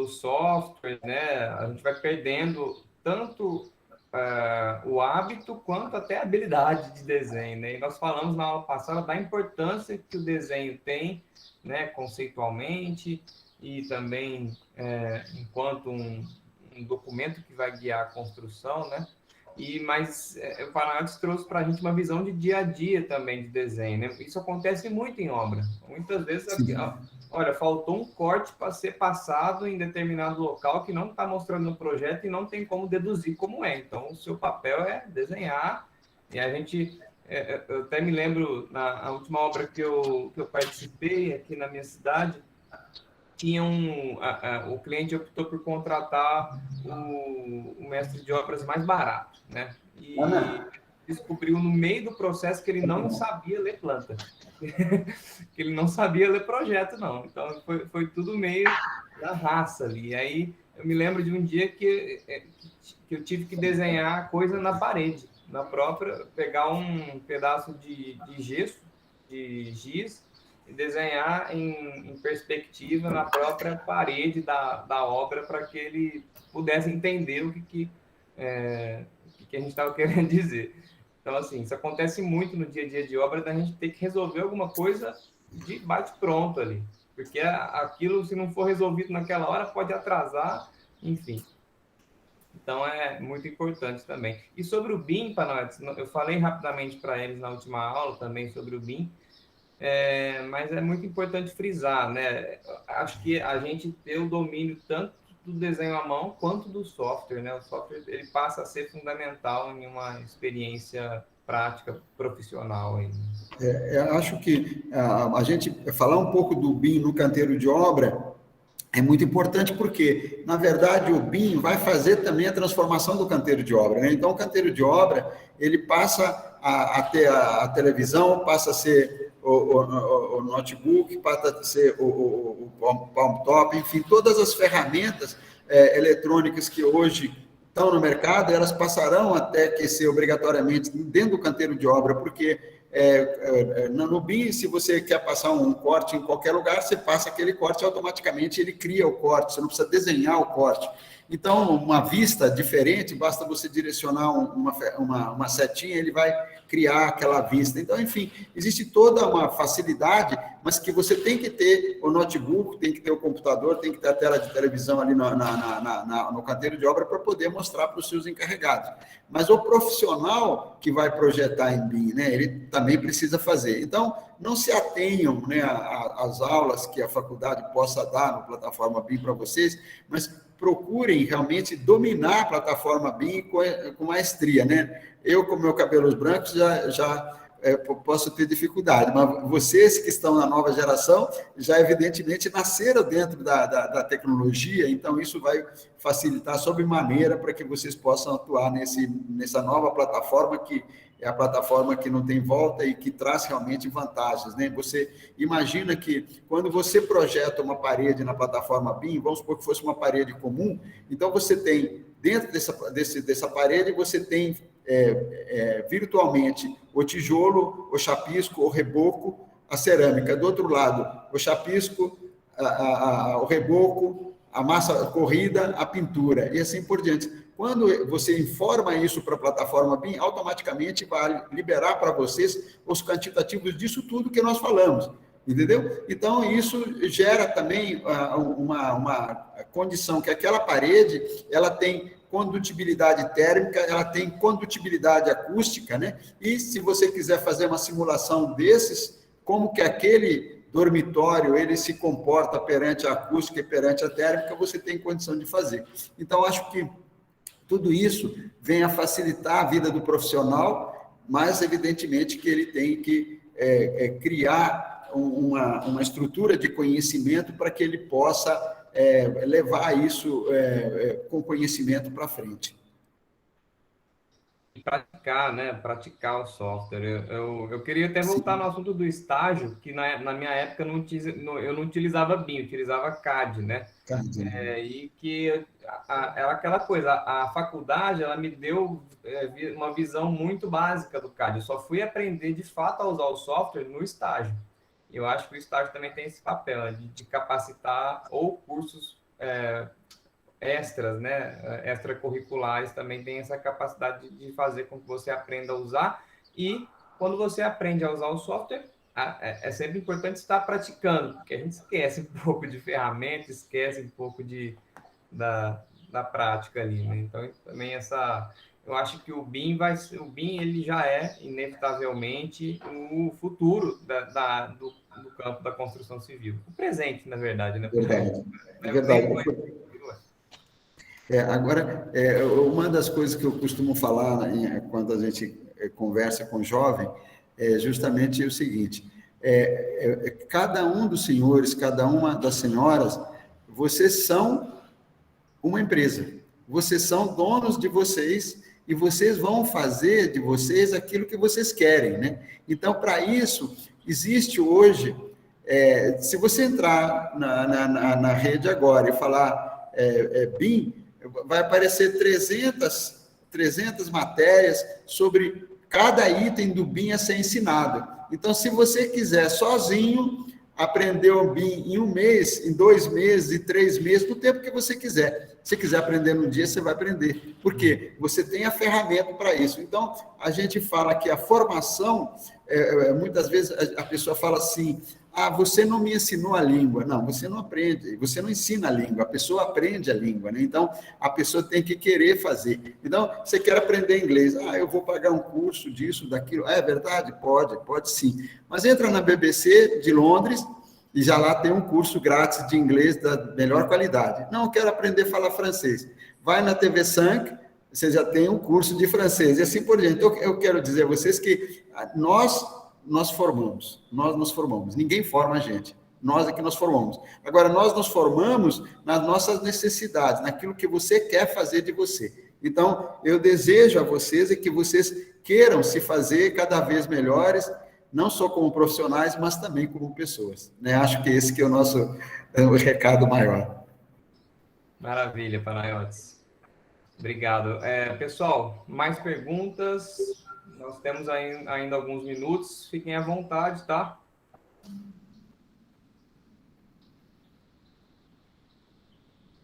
software, né, a gente vai perdendo tanto o hábito quanto até a habilidade de desenho, né? E nós falamos na aula passada da importância que o desenho tem, né, conceitualmente e também enquanto um documento que vai guiar a construção, né? Mas o Paranax trouxe para a gente uma visão de dia a dia também de desenho, né? Isso acontece muito em obra. Muitas vezes, olha, faltou um corte para ser passado em determinado local que não está mostrando no projeto e não tem como deduzir como é. Então, o seu papel é desenhar. E a gente, eu até me lembro, na última obra que eu participei aqui na minha cidade, tinha o cliente optou por contratar o mestre de obras mais barato, né? E descobriu no meio do processo que ele não sabia ler planta, que ele não sabia ler projeto, não. Então, foi tudo meio da raça ali. E aí, eu me lembro de um dia que eu tive que desenhar coisa na parede, pegar um pedaço de gesso, de giz, e desenhar em perspectiva na própria parede da obra para que ele pudesse entender o que a gente estava querendo dizer. Então, assim, isso acontece muito no dia a dia de obra, da gente ter que resolver alguma coisa de bate-pronto ali, porque aquilo, se não for resolvido naquela hora, pode atrasar, enfim. Então, é muito importante também. E sobre o BIM, Panotes, eu falei rapidamente para eles na última aula também sobre o BIM, mas é muito importante frisar, né? Acho que a gente ter o domínio tanto do desenho à mão quanto do software, né? O software ele passa a ser fundamental em uma experiência prática profissional. Eu acho que a gente falar um pouco do BIM no canteiro de obra é muito importante porque, na verdade, o BIM vai fazer também a transformação do canteiro de obra, né? Então, o canteiro de obra, ele passa a ter a televisão, passa a ser o notebook, passa a ser o palm top, enfim, todas as ferramentas eletrônicas que hoje estão no mercado, elas passarão a ter que ser obrigatoriamente dentro do canteiro de obra, porque no BIM, se você quer passar um corte em qualquer lugar, você passa aquele corte automaticamente, ele cria o corte, você não precisa desenhar o corte. Então, uma vista diferente, basta você direcionar uma setinha, ele vai criar aquela vista. Então, enfim, existe toda uma facilidade, mas que você tem que ter o notebook, tem que ter o computador, tem que ter a tela de televisão ali no canteiro de obra para poder mostrar para os seus encarregados. Mas o profissional que vai projetar em BIM, né, ele também precisa fazer. Então, não se atenham, né, às aulas que a faculdade possa dar na plataforma BIM para vocês, mas procurem realmente dominar a plataforma BIM com maestria, né? Eu, com meus cabelos brancos, já posso ter dificuldade, mas vocês que estão na nova geração, já evidentemente nasceram dentro da tecnologia, então isso vai facilitar sobremaneira para que vocês possam atuar nessa nova plataforma, que é a plataforma que não tem volta e que traz realmente vantagens, né? Você imagina que quando você projeta uma parede na plataforma BIM, vamos supor que fosse uma parede comum, então você tem, dentro dessa parede, você tem virtualmente o tijolo, o chapisco, o reboco, a cerâmica. Do outro lado, o chapisco, o reboco, a massa corrida, a pintura, e assim por diante. Quando você informa isso para a plataforma BIM, automaticamente vai liberar para vocês os quantitativos disso tudo que nós falamos, entendeu? Então, isso gera também uma condição que aquela parede, ela tem condutibilidade térmica, ela tem condutibilidade acústica, né? E se você quiser fazer uma simulação desses, como que aquele dormitório, ele se comporta perante a acústica e perante a térmica, você tem condição de fazer. Então, acho que tudo isso vem a facilitar a vida do profissional, mas, evidentemente, que ele tem que criar uma estrutura de conhecimento para que ele possa levar isso com conhecimento para frente. E praticar, né? Praticar o software. Eu queria até voltar no assunto do estágio, que na minha época eu não utilizava BIM, eu utilizava CAD, né? E que era aquela coisa, a faculdade, ela me deu uma visão muito básica do CAD. Eu só fui aprender, de fato, a usar o software no estágio. Eu acho que o estágio também tem esse papel, né, de capacitar, ou cursos extras, né, extracurriculares, também tem essa capacidade de fazer com que você aprenda a usar. E quando você aprende a usar o software, é sempre importante estar praticando, porque a gente esquece um pouco de ferramenta, esquece um pouco da prática ali, né? Então, também eu acho que o BIM ele já é, inevitavelmente, o futuro do campo da construção civil. O presente, na verdade, né? É verdade. Agora, uma das coisas que eu costumo falar quando a gente conversa com jovem é justamente o seguinte: cada um dos senhores, cada uma das senhoras, vocês são uma empresa, vocês são donos de vocês e vocês vão fazer de vocês aquilo que vocês querem, né? Então, para isso, existe hoje, se você entrar na rede agora e falar BIM, vai aparecer 300 matérias sobre cada item do BIM a ser ensinado. Então, se você quiser sozinho aprender o BIM em 1 mês, em 2 meses, em 3 meses, no tempo que você quiser. Se quiser aprender num dia, você vai aprender. Por quê? Você tem a ferramenta para isso. Então, a gente fala que a formação, muitas vezes a pessoa fala assim: você não me ensinou a língua. Não, você não aprende, você não ensina a língua, a pessoa aprende a língua, né? Então, a pessoa tem que querer fazer. Então, você quer aprender inglês, eu vou pagar um curso disso, daquilo. É verdade? Pode sim. Mas entra na BBC de Londres e já lá tem um curso grátis de inglês da melhor qualidade. Não, eu quero aprender a falar francês. Vai na TV 5, você já tem um curso de francês, e assim por diante. Então, eu quero dizer a vocês que nós nos formamos, ninguém forma a gente, nós é que nos formamos. Agora, nós nos formamos nas nossas necessidades, naquilo que você quer fazer de você. Então, eu desejo a vocês que vocês queiram se fazer cada vez melhores, não só como profissionais, mas também como pessoas, né? Acho que esse que é o recado maior. Maravilha, Panayotis. Obrigado. Pessoal, mais perguntas? Nós temos ainda alguns minutos, fiquem à vontade, tá?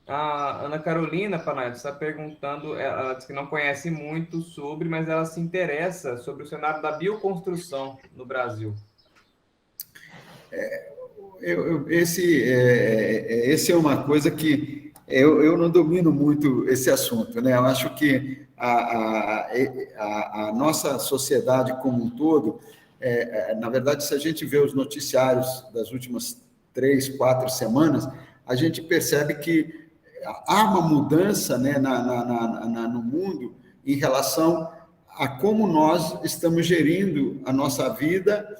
A Ana Carolina, Panayotis, está perguntando, ela diz que não conhece muito sobre, mas ela se interessa sobre o cenário da bioconstrução no Brasil. Esse é uma coisa que eu não domino muito esse assunto, né? Eu acho que a nossa sociedade como um todo, na verdade, se a gente vê os noticiários das últimas 3, 4 semanas, a gente percebe que há uma mudança, né, no mundo em relação a como nós estamos gerindo a nossa vida,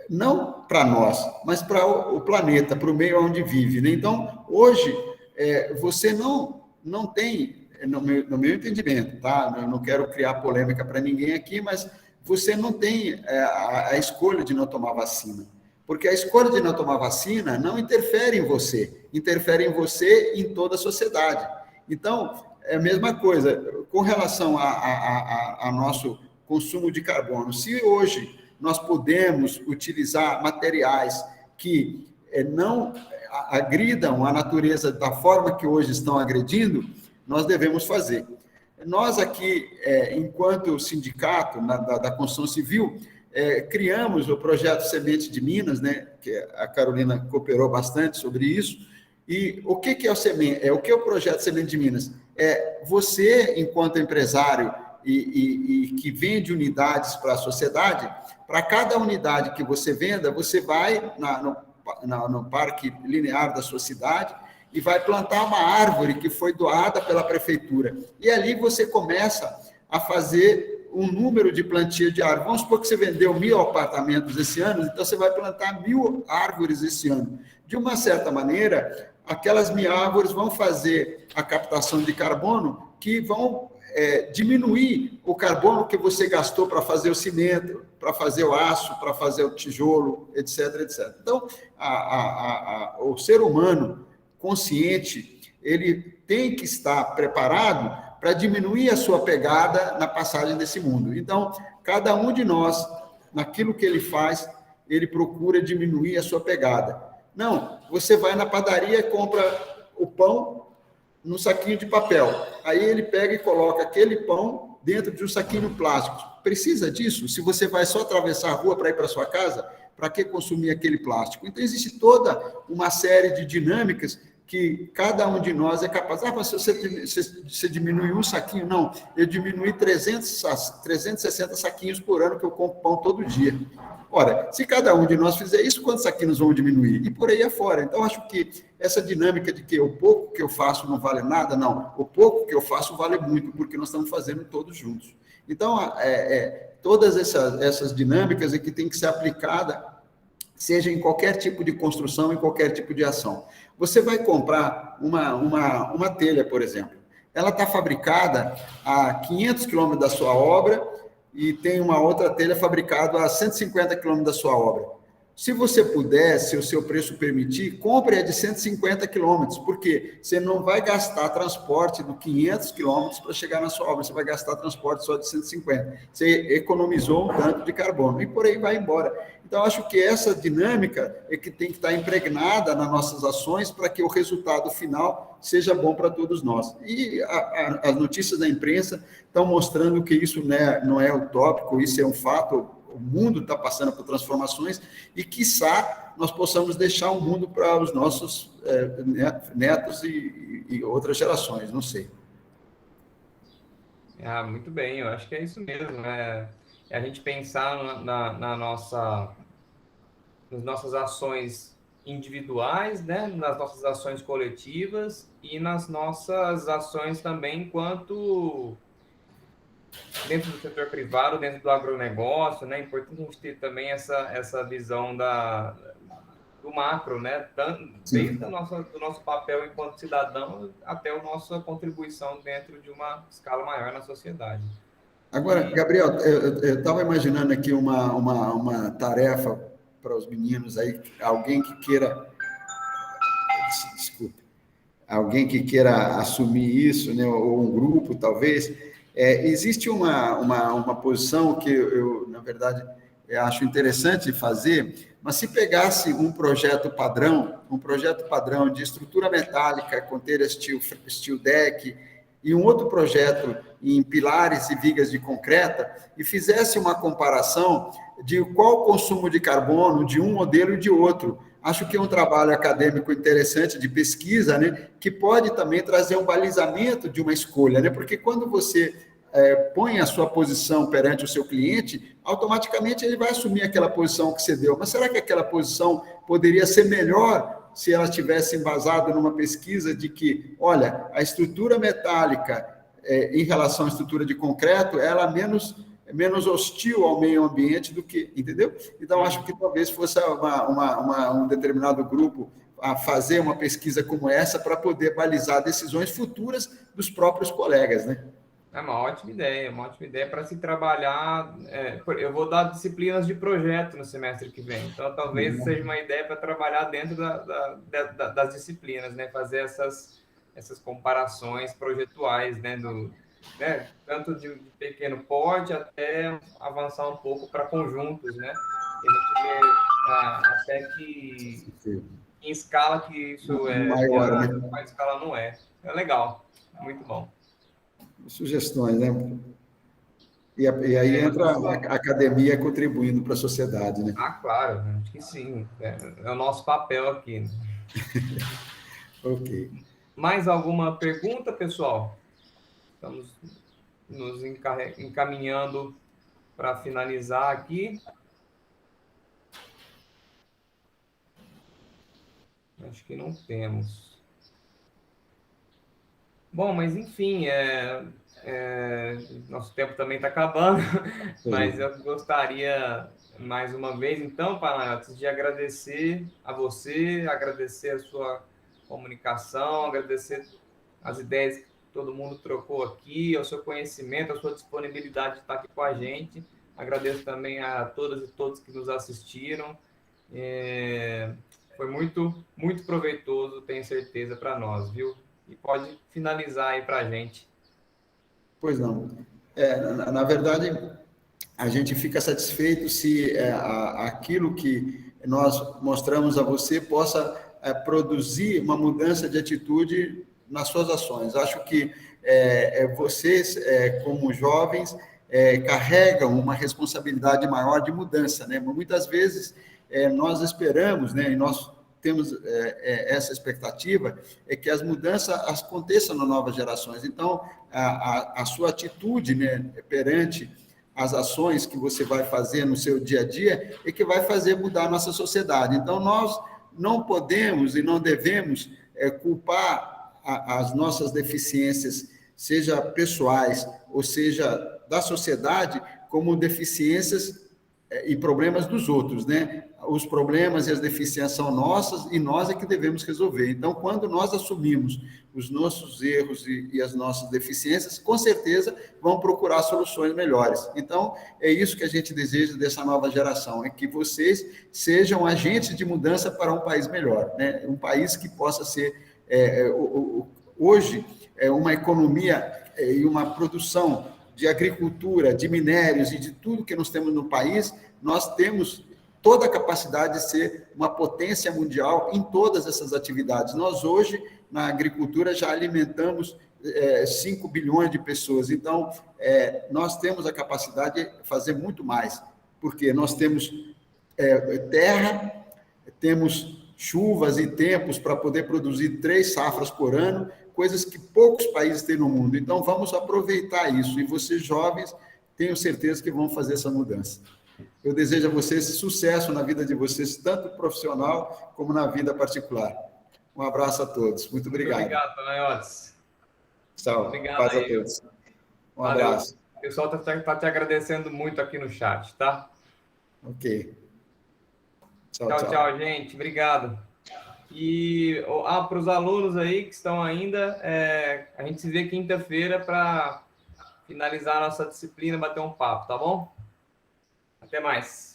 não para nós, mas para o planeta, para o meio onde vive, né? Então, hoje, você não tem, no meu entendimento, tá? Eu não quero criar polêmica para ninguém aqui, mas você não tem a escolha de não tomar vacina. Porque a escolha de não tomar vacina não interfere em você, interfere em você e em toda a sociedade. Então, é a mesma coisa, com relação a nosso consumo de carbono. Se hoje nós podemos utilizar materiais que não agridam a natureza da forma que hoje estão agredindo, nós devemos fazer. Nós aqui, enquanto sindicato da construção civil, criamos o projeto Semente de Minas, né, que a Carolina cooperou bastante sobre isso. E o que é o Semente? O que é o projeto Semente de Minas? Você, enquanto empresário e que vende unidades para a sociedade, para cada unidade que você venda, você vai no parque linear da sua cidade e vai plantar uma árvore que foi doada pela prefeitura. E ali você começa a fazer um número de plantio de árvores. Vamos supor que você vendeu 1.000 apartamentos esse ano, então você vai plantar 1.000 árvores esse ano. De uma certa maneira, aquelas 1.000 árvores vão fazer a captação de carbono que vão diminuir o carbono que você gastou para fazer o cimento, para fazer o aço, para fazer o tijolo, etc, etc. Então, o ser humano consciente, ele tem que estar preparado para diminuir a sua pegada na passagem desse mundo. Então, cada um de nós, naquilo que ele faz, ele procura diminuir a sua pegada. Não, você vai na padaria e compra o pão num saquinho de papel. Aí ele pega e coloca aquele pão dentro de um saquinho plástico. Precisa disso? Se você vai só atravessar a rua para ir para sua casa, para que consumir aquele plástico? Então, existe toda uma série de dinâmicas que cada um de nós é capaz. Mas você diminui um saquinho? Não, eu diminui 360 saquinhos por ano que eu compro pão todo dia. Ora, se cada um de nós fizer isso, quantos saquinhos vão diminuir? E por aí afora. Então, acho que essa dinâmica de que o pouco que eu faço não vale nada, não. O pouco que eu faço vale muito, porque nós estamos fazendo todos juntos. Então, todas essas dinâmicas é que tem que ser aplicada, seja em qualquer tipo de construção, em qualquer tipo de ação. Você vai comprar uma telha, por exemplo. Ela está fabricada a 500 quilômetros da sua obra e tem uma outra telha fabricada a 150 quilômetros da sua obra. Se você puder, se o seu preço permitir, compre a de 150 quilômetros, porque você não vai gastar transporte de 500 quilômetros para chegar na sua obra, você vai gastar transporte só de 150. Você economizou um tanto de carbono e por aí vai embora. Então, acho que essa dinâmica é que tem que estar impregnada nas nossas ações para que o resultado final seja bom para todos nós. E as notícias da imprensa estão mostrando que isso, né, não é utópico, isso é um fato. O mundo está passando por transformações e, quiçá, nós possamos deixar o mundo para os nossos netos e outras gerações, não sei. Muito bem, eu acho que é isso mesmo, né? É a gente pensar nas nossas ações individuais, né? Nas nossas ações coletivas e nas nossas ações também enquanto dentro do setor privado, dentro do agronegócio, né? É importante a gente ter também essa visão do macro, né? Desde do nosso papel enquanto cidadão até a nossa contribuição dentro de uma escala maior na sociedade. Agora, Gabriel, eu estava imaginando aqui uma tarefa para os meninos aí, alguém que queira, desculpe, alguém que queira assumir isso, né? Ou um grupo, talvez. Existe uma posição que eu, na verdade, acho interessante fazer, mas se pegasse um projeto padrão de estrutura metálica com telha steel deck e um outro projeto em pilares e vigas de concreta e fizesse uma comparação de qual o consumo de carbono de um modelo e de outro. Acho que é um trabalho acadêmico interessante de pesquisa, né, que pode também trazer um balizamento de uma escolha, né, porque quando você põe a sua posição perante o seu cliente, automaticamente ele vai assumir aquela posição que você deu. Mas será que aquela posição poderia ser melhor se ela estivesse embasada numa pesquisa de que, olha, a estrutura metálica em relação à estrutura de concreto, ela é menos hostil ao meio ambiente do que, entendeu? Então, acho que talvez fosse um determinado grupo a fazer uma pesquisa como essa para poder balizar decisões futuras dos próprios colegas, né? É uma ótima ideia para se trabalhar. Eu vou dar disciplinas de projeto no semestre que vem, então talvez seja uma ideia para trabalhar dentro das disciplinas, né? Fazer essas comparações projetuais, né? Tanto de pequeno porte até avançar um pouco para conjuntos, né? E a gente vê até que em escala que isso é maior, viável, né? mas escala não é. É legal, muito bom. Sugestões, né? E aí entra a academia contribuindo para a sociedade, né? Claro, acho que sim. É o nosso papel aqui. Né? Ok. Mais alguma pergunta, pessoal? Estamos nos encaminhando para finalizar aqui. Acho que não temos. Bom, mas enfim, nosso tempo também está acabando, mas Sim. eu gostaria, mais uma vez, então, Panayotis, de agradecer a você, agradecer a sua comunicação, agradecer as ideias que todo mundo trocou aqui, o seu conhecimento, a sua disponibilidade de estar aqui com a gente. Agradeço também a todas e todos que nos assistiram. É, Foi muito, muito proveitoso, tenho certeza, para nós, viu? E pode finalizar aí para a gente. Pois não. Na verdade, a gente fica satisfeito se aquilo que nós mostramos a você possa produzir uma mudança de atitude nas suas ações. Acho que vocês, como jovens, carregam uma responsabilidade maior de mudança, né? Muitas vezes nós esperamos, né, e nós temos essa expectativa, é que as mudanças aconteçam nas novas gerações. Então, a sua atitude, né, perante as ações que você vai fazer no seu dia a dia é que vai fazer mudar a nossa sociedade. Então, nós não podemos e não devemos culpar as nossas deficiências, seja pessoais ou seja da sociedade, como deficiências e problemas dos outros, né? Os problemas e as deficiências são nossas e nós é que devemos resolver. Então, quando nós assumimos os nossos erros e as nossas deficiências, com certeza vão procurar soluções melhores. Então, é isso que a gente deseja dessa nova geração, é que vocês sejam agentes de mudança para um país melhor, né? Um país que possa ser, hoje, uma economia e uma produção de agricultura, de minérios e de tudo que nós temos no país, nós temos toda a capacidade de ser uma potência mundial em todas essas atividades. Nós hoje, na agricultura, já alimentamos 5 bilhões de pessoas, então nós temos a capacidade de fazer muito mais, porque nós temos terra, temos chuvas e tempos para poder produzir 3 safras por ano, coisas que poucos países têm no mundo. Então, vamos aproveitar isso. E vocês, jovens, tenho certeza que vão fazer essa mudança. Eu desejo a vocês sucesso na vida de vocês, tanto profissional como na vida particular. Um abraço a todos. Muito Muito obrigado. obrigado, Panayotis. Tchau. Obrigado Paz a aí, viu? todos. Um Valeu. abraço. O pessoal tá te agradecendo muito aqui no chat, tá? Ok. Tchau, Tchau, tchau. tchau, gente. Obrigado. E para os alunos aí que estão ainda, a gente se vê quinta-feira para finalizar a nossa disciplina, bater um papo, tá bom? Até mais.